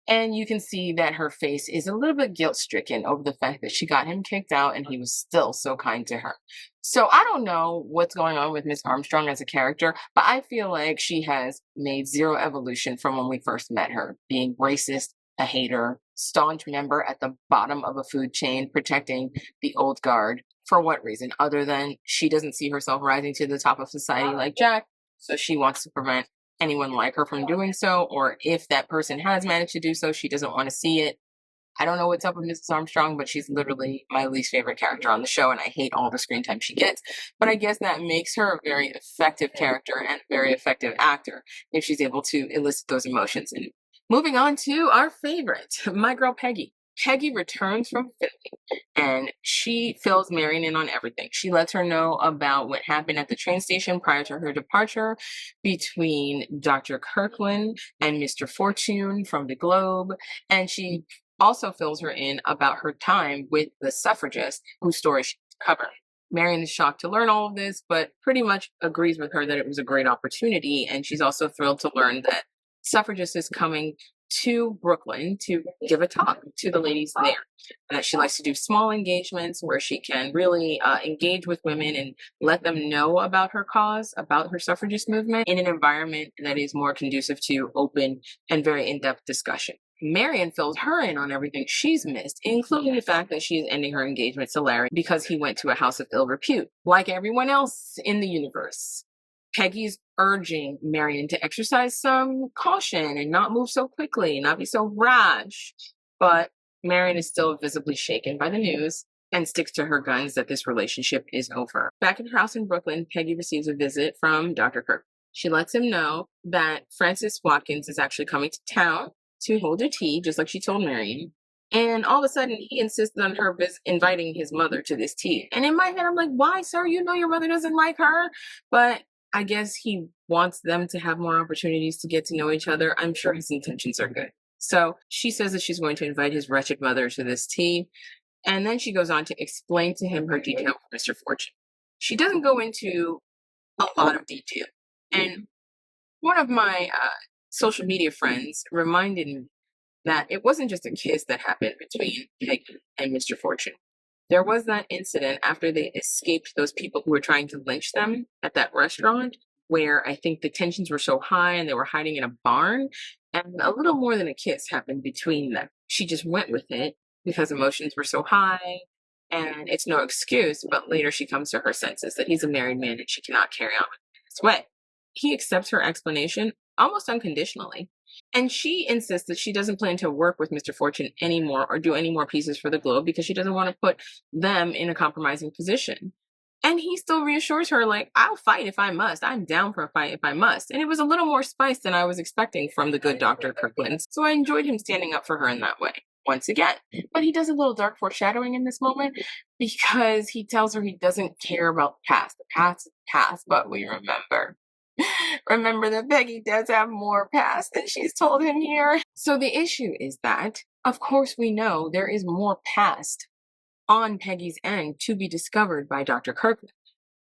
And you can see that her face is a little bit guilt-stricken over the fact that she got him kicked out and he was still so kind to her. So I don't know what's going on with Miss Armstrong as a character, but I feel like she has made zero evolution from when we first met her, being racist, a hater, staunch member at the bottom of a food chain, protecting the old guard. For what reason? Other than she doesn't see herself rising to the top of society like Jack, so she wants to prevent anyone like her from doing so, or if that person has managed to do so, she doesn't want to see it. I don't know what's up with Mrs. Armstrong, but she's literally my least favorite character on the show, and I hate all the screen time she gets. But I guess that makes her a very effective character and a very effective actor if she's able to elicit those emotions. And moving on to our favorite, my girl Peggy. Peggy returns from Philly and she fills Marion in on everything. She lets her know about what happened at the train station prior to her departure between Dr. Kirkland and Mr. Fortune from the Globe. And she also fills her in about her time with the suffragist whose story she covered. Marion is shocked to learn all of this, but pretty much agrees with her that it was a great opportunity. And she's also thrilled to learn that suffragist is coming to Brooklyn to give a talk to the ladies there. That she likes to do small engagements where she can really engage with women and let them know about her cause, about her suffragist movement in an environment that is more conducive to open and very in-depth discussion. Marion fills her in on everything she's missed, including the fact that she is ending her engagement to Larry because he went to a house of ill repute, like everyone else in the universe. Peggy's urging Marion to exercise some caution and not move so quickly, not be so rash. But Marion is still visibly shaken by the news and sticks to her guns that this relationship is over. Back at her house in Brooklyn, Peggy receives a visit from Dr. Kirk. She lets him know that Francis Watkins is actually coming to town to hold a tea, just like she told Marion. And all of a sudden, he insisted on her inviting his mother to this tea. And in my head, I'm like, why, sir? You know your mother doesn't like her. But I guess he wants them to have more opportunities to get to know each other. I'm sure his intentions are good. So she says that she's going to invite his wretched mother to this tea. And then she goes on to explain to him her detail with Mr. Fortune. She doesn't go into a lot of detail. And one of my social media friends reminded me that it wasn't just a kiss that happened between Peggy and Mr. Fortune. There was that incident after they escaped those people who were trying to lynch them at that restaurant, where I think the tensions were so high and they were hiding in a barn, and a little more than a kiss happened between them. She just went with it because emotions were so high, and it's no excuse, but later she comes to her senses that he's a married man and she cannot carry on this way. He accepts her explanation almost unconditionally. And she insists that she doesn't plan to work with Mr. Fortune anymore or do any more pieces for the Globe because she doesn't want to put them in a compromising position. And he still reassures her, like, I'll fight if I must. I'm down for a fight if I must. And it was a little more spice than I was expecting from the good Dr. Kirkland. So I enjoyed him standing up for her in that way, once again. But he does a little dark foreshadowing in this moment because he tells her he doesn't care about the past. The past is the past, but we remember. Remember that Peggy does have more past than she's told him here. So the issue is that, of course, we know there is more past on Peggy's end to be discovered by Dr. Kirkland.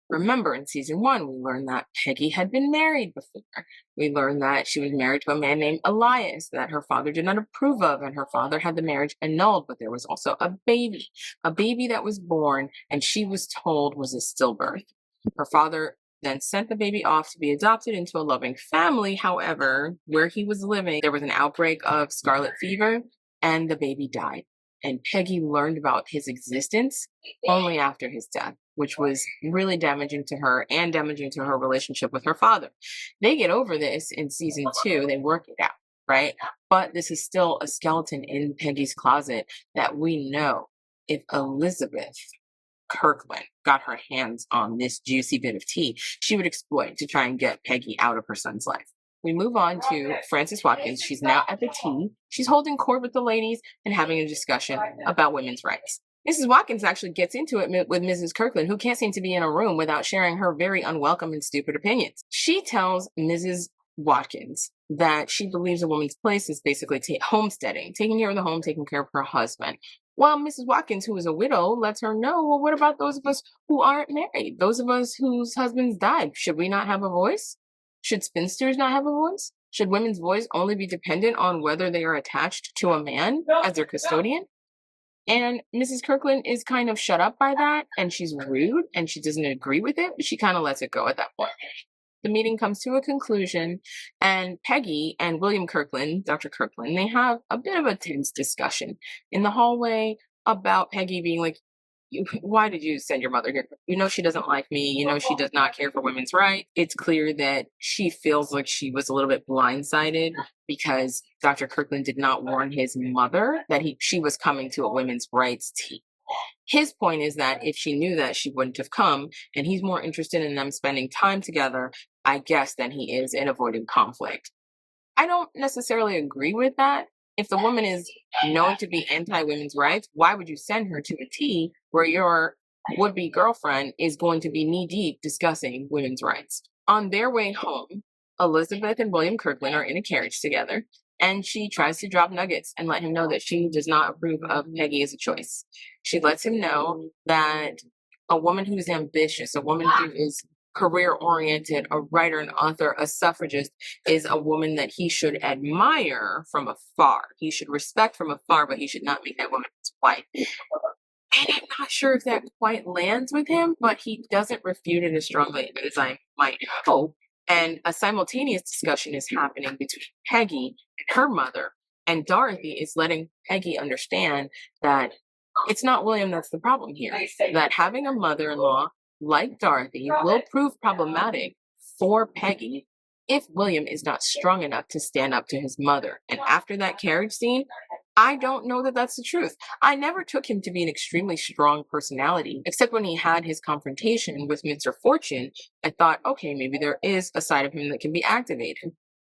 Remember, in season 1, we learned that Peggy had been married before. We learned that she was married to a man named Elias that her father did not approve of, and her father had the marriage annulled, but there was also a baby that was born, and she was told was a stillbirth. Her father then sent the baby off to be adopted into a loving family. However, where he was living, there was an outbreak of scarlet fever, and the baby died. And Peggy learned about his existence only after his death, which was really damaging to her and damaging to her relationship with her father. They get over this in season two, they work it out, right? But this is still a skeleton in Peggy's closet that we know if Elizabeth Kirkland got her hands on this juicy bit of tea, she would exploit to try and get Peggy out of her son's life. We move on to Frances Watkins. She's now at the tea. She's holding court with the ladies and having a discussion about women's rights. Mrs. Watkins actually gets into it with Mrs. Kirkland, who can't seem to be in a room without sharing her very unwelcome and stupid opinions. She tells Mrs. Watkins that she believes a woman's place is basically homesteading, taking care of the home, taking care of her husband. While Mrs. Watkins, who is a widow, lets her know, well, what about those of us who aren't married? Those of us whose husbands died? Should we not have a voice? Should spinsters not have a voice? Should women's voice only be dependent on whether they are attached to a man as their custodian? And Mrs. Kirkland is kind of shut up by that, and she's rude, and she doesn't agree with it, but she kind of lets it go at that point. The meeting comes to a conclusion, and Peggy and William Kirkland, Dr. Kirkland, they have a bit of a tense discussion in the hallway about Peggy being like, why did you send your mother here? You know she doesn't like me. You know she does not care for women's rights. It's clear that she feels like she was a little bit blindsided because Dr. Kirkland did not warn his mother that she was coming to a women's rights tea. His point is that if she knew that, she wouldn't have come, and he's more interested in them spending time together, I guess, than he is in avoiding conflict. I don't necessarily agree with that. If the woman is known to be anti-women's rights, why would you send her to a tea where your would-be girlfriend is going to be knee-deep discussing women's rights? On their way home, Elizabeth and William Kirkland are in a carriage together, and she tries to drop nuggets and let him know that she does not approve of Peggy as a choice. She lets him know that a woman who's ambitious, a woman who is career-oriented, a writer, an author, a suffragist, is a woman that he should admire from afar. He should respect from afar, but he should not make that woman his wife. And I'm not sure if that quite lands with him, but he doesn't refute it as strongly as I might hope. And a simultaneous discussion is happening between Peggy and her mother. And Dorothy is letting Peggy understand that it's not William that's the problem here. That having a mother-in-law like Dorothy will prove problematic for Peggy if William is not strong enough to stand up to his mother. And after that carriage scene, I don't know that that's the truth. I never took him to be an extremely strong personality, except when he had his confrontation with Mr. Fortune. I thought, okay, maybe there is a side of him that can be activated.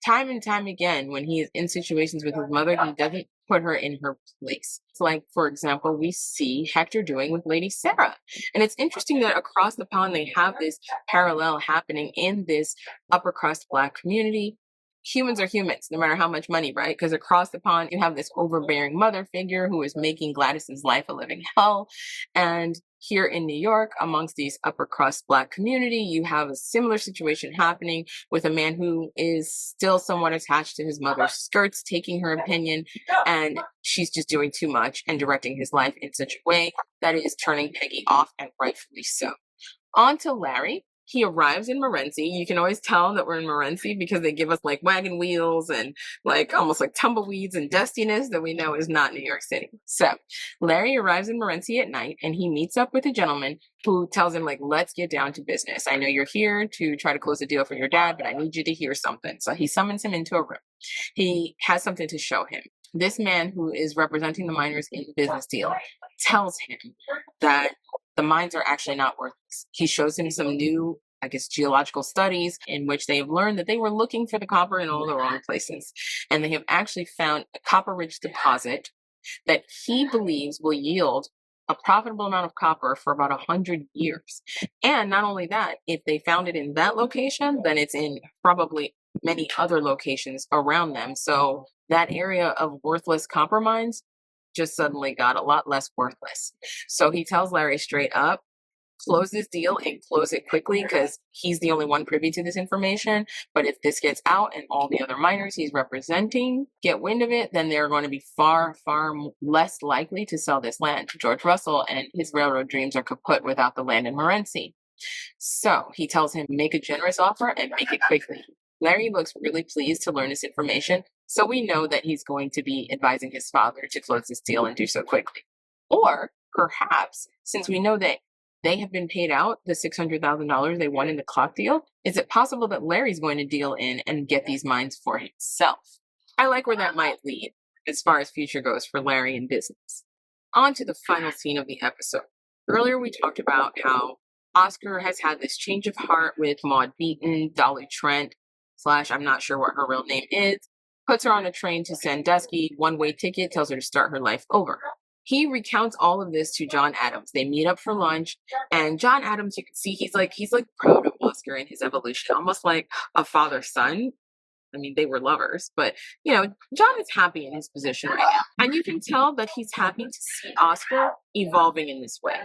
Time and time again, when he is in situations with his mother, he doesn't put her in her place. It's like, for example, we see Hector doing with Lady Sarah. And it's interesting that across the pond, they have this parallel happening in this upper crust Black community. Humans are humans, no matter how much money, right? Because across the pond, you have this overbearing mother figure who is making Gladys's life a living hell. And here in New York, amongst these upper crust Black community, you have a similar situation happening with a man who is still somewhat attached to his mother's skirts, taking her opinion, and she's just doing too much and directing his life in such a way that it is turning Peggy off, and rightfully so. On to Larry. He arrives in Morenci. You can always tell that we're in Morenci because they give us like wagon wheels and like almost like tumbleweeds and dustiness that we know is not New York City. So Larry arrives in Morenci at night and he meets up with a gentleman who tells him like, let's get down to business. I know you're here to try to close a deal for your dad, but I need you to hear something. So he summons him into a room. He has something to show him. This man who is representing the miners in the business deal tells him that the mines are actually not worthless. He shows him some new, I guess, geological studies in which they have learned that they were looking for the copper in all the wrong places. And they have actually found a copper-rich deposit that he believes will yield a profitable amount of copper for about 100 years. And not only that, if they found it in that location, then it's in probably many other locations around them. So that area of worthless copper mines just suddenly got a lot less worthless. So he tells Larry straight up, close this deal and close it quickly because he's the only one privy to this information. But if this gets out and all the other miners he's representing get wind of it, then they're going to be far, far less likely to sell this land to George Russell, and his railroad dreams are kaput without the land in Morenci. So he tells him, make a generous offer and make it quickly. Larry looks really pleased to learn this information, So we know that he's going to be advising his father to close this deal and do so quickly. Or perhaps, since we know that they have been paid out the $600,000 they won in the clock deal, is it possible that Larry's going to deal in and get these mines for himself? I like where that might lead as far as future goes for Larry in business. On to the final scene of the episode. Earlier, we talked about how Oscar has had this change of heart with Maud Beaton, Dolly Trent, slash, I'm not sure what her real name is, puts her on a train to Sandusky, one-way ticket, tells her to start her life over. He recounts all of this to John Adams. They meet up for lunch, and John Adams, you can see he's like proud of Oscar and his evolution, almost like a father-son. I mean, they were lovers, but John is happy in his position right now. And you can tell that he's happy to see Oscar evolving in this way.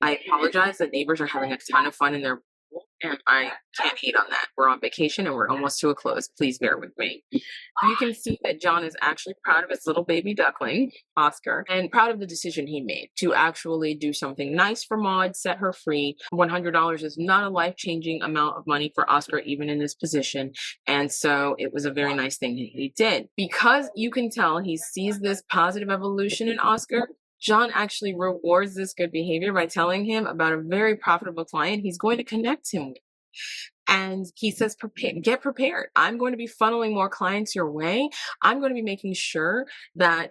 I apologize. The neighbors are having a ton of fun in their pool, and I can't hate on that. We're on vacation and we're almost to a close. Please bear with me. You can see that John is actually proud of his little baby duckling, Oscar, and proud of the decision he made to actually do something nice for Maud, set her free. $100 is not a life-changing amount of money for Oscar, even in this position. And so it was a very nice thing that he did. Because you can tell he sees this positive evolution in Oscar, John actually rewards this good behavior by telling him about a very profitable client he's going to connect him with. And he says, get prepared. I'm going to be funneling more clients your way. I'm going to be making sure that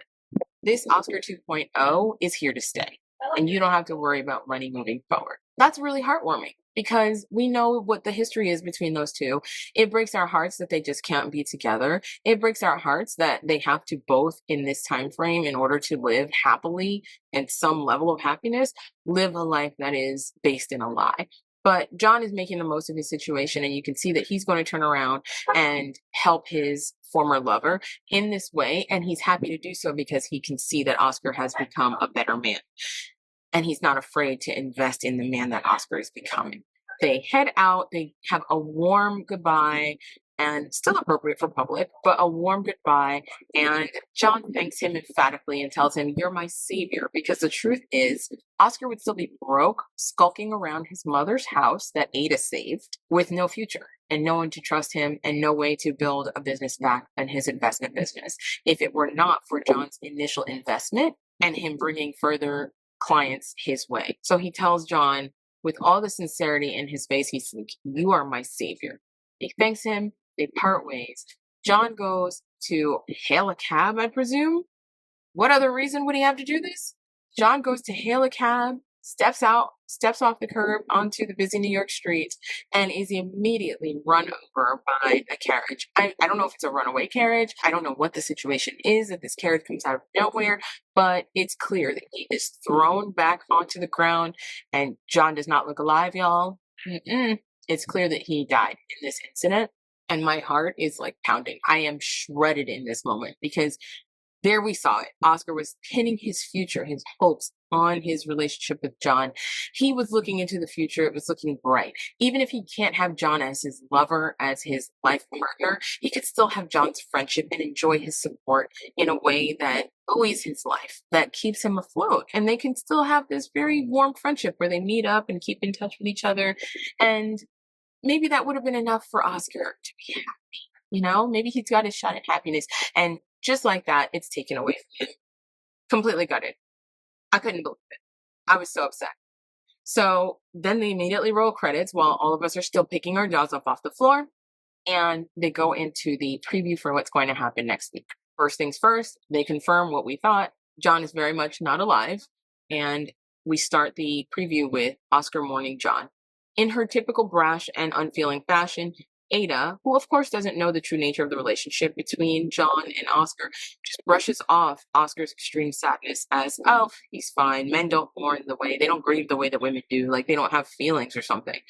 this Oscar 2.0 is here to stay. And you don't have to worry about money moving forward. That's really heartwarming because we know what the history is between those two. It breaks our hearts that they just can't be together. It breaks our hearts that they have to both, in this time frame, in order to live happily and some level of happiness, live a life that is based in a lie. But John is making the most of his situation, and you can see that he's going to turn around and help his former lover in this way. And he's happy to do so because he can see that Oscar has become a better man. And he's not afraid to invest in the man that Oscar is becoming. They head out, they have a warm goodbye, and still appropriate for public, but a warm goodbye. And John thanks him emphatically and tells him, "You're my savior," because the truth is, Oscar would still be broke, skulking around his mother's house that Ada saved, with no future and no one to trust him and no way to build a business back in his investment business. If it were not for John's initial investment and him bringing further clients his way. So he tells John, with all the sincerity in his face, he's like, "You are my savior." He thanks him. They part ways. John goes to hail a cab, I presume. What other reason would he have to do this? John goes to hail a cab, steps off the curb onto the busy New York streets, and is immediately run over by a carriage. I don't know if it's a runaway carriage. I don't know what the situation is, if this carriage comes out of nowhere, but it's clear that he is thrown back onto the ground, and John does not look alive, y'all. It's clear that he died in this incident. And my heart is like pounding. I am shredded in this moment because there we saw it. Oscar was pinning his future, his hopes on his relationship with John. He was looking into the future. It was looking bright. Even if he can't have John as his lover, as his life partner, he could still have John's friendship and enjoy his support in a way that buoys his life, that keeps him afloat. And they can still have this very warm friendship where they meet up and keep in touch with each other. And maybe that would have been enough for Oscar to be happy. Maybe he's got his shot at happiness. And just like that, it's taken away from him. Completely gutted. I couldn't believe it. I was so upset. So then they immediately roll credits while all of us are still picking our jaws up off the floor. And they go into the preview for what's going to happen next week. First things first, they confirm what we thought. John is very much not alive. And we start the preview with Oscar mourning John. In her typical brash and unfeeling fashion, Ada, who of course doesn't know the true nature of the relationship between John and Oscar, just brushes off Oscar's extreme sadness as, "Oh, he's fine. Men don't mourn they don't grieve the way that women do. Like they don't have feelings or something,"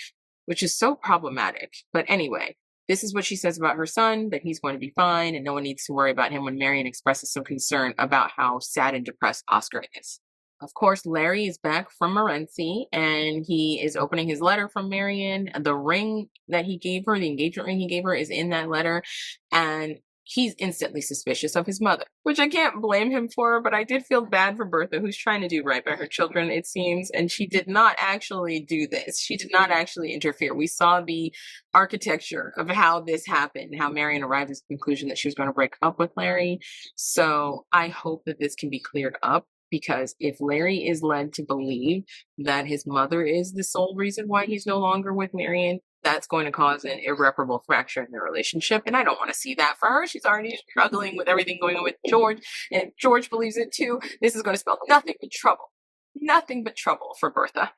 which is so problematic. But anyway, this is what she says about her son, that he's going to be fine and no one needs to worry about him when Marion expresses some concern about how sad and depressed Oscar is. Of course, Larry is back from Morenci, and he is opening his letter from Marion. The ring that he gave her, the engagement ring he gave her, is in that letter. And he's instantly suspicious of his mother, which I can't blame him for, but I did feel bad for Bertha, who's trying to do right by her children, it seems, and she did not actually do this. She did not actually interfere. We saw the architecture of how this happened, how Marion arrived at the conclusion that she was going to break up with Larry. So I hope that this can be cleared up, because if Larry is led to believe that his mother is the sole reason why he's no longer with Marion, that's going to cause an irreparable fracture in their relationship. And I don't want to see that for her. She's already struggling with everything going on with George. And if George believes it too, this is going to spell nothing but trouble. Nothing but trouble for Bertha.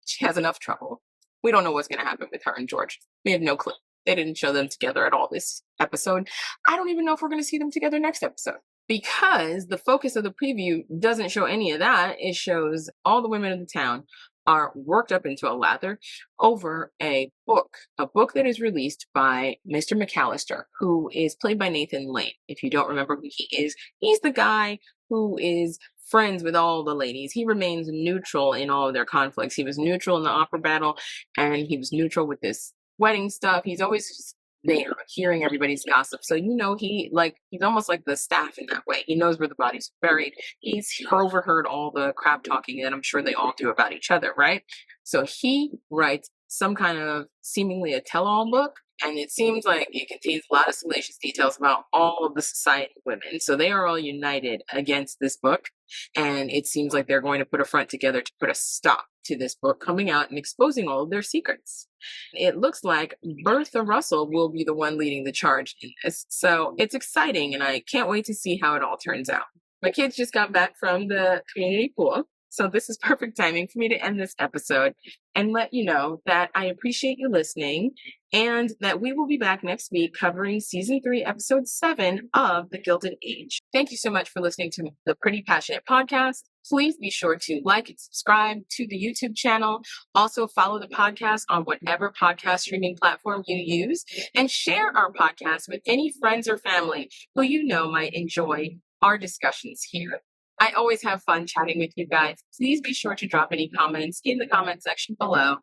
She has enough trouble. We don't know what's going to happen with her and George. We have no clue. They didn't show them together at all this episode. I don't even know if we're going to see them together next episode, because the focus of the preview doesn't show any of that. It shows all the women in the town are worked up into a lather over a book that is released by Mr. McAllister, who is played by Nathan Lane. If you don't remember who he is, he's the guy who is friends with all the ladies. He remains neutral in all of their conflicts. He was neutral in the opera battle, and he was neutral with this wedding stuff. He's always just there, hearing everybody's gossip. So he's almost like the staff in that way. He knows where the bodies are buried. He's overheard all the crap talking that I'm sure they all do about each other, right? So he writes some kind of seemingly a tell-all book, and it seems like it contains a lot of salacious details about all of the society women. So they are all united against this book, and it seems like they're going to put a front together to put a stop to this book coming out and exposing all of their secrets. It looks like Bertha Russell will be the one leading the charge in this. So it's exciting, and I can't wait to see how it all turns out. My kids just got back from the community pool, so this is perfect timing for me to end this episode and let you know that I appreciate you listening, and that we will be back next week covering season 3, episode 7 of The Gilded Age. Thank you so much for listening to the Pretty Passionate podcast. Please be sure to like and subscribe to the YouTube channel. Also follow the podcast on whatever podcast streaming platform you use, and share our podcast with any friends or family who you know might enjoy our discussions here. I always have fun chatting with you guys. Please be sure to drop any comments in the comment section below.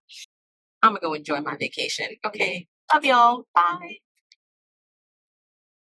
I'm going to go enjoy my vacation. Okay. Love y'all. Bye.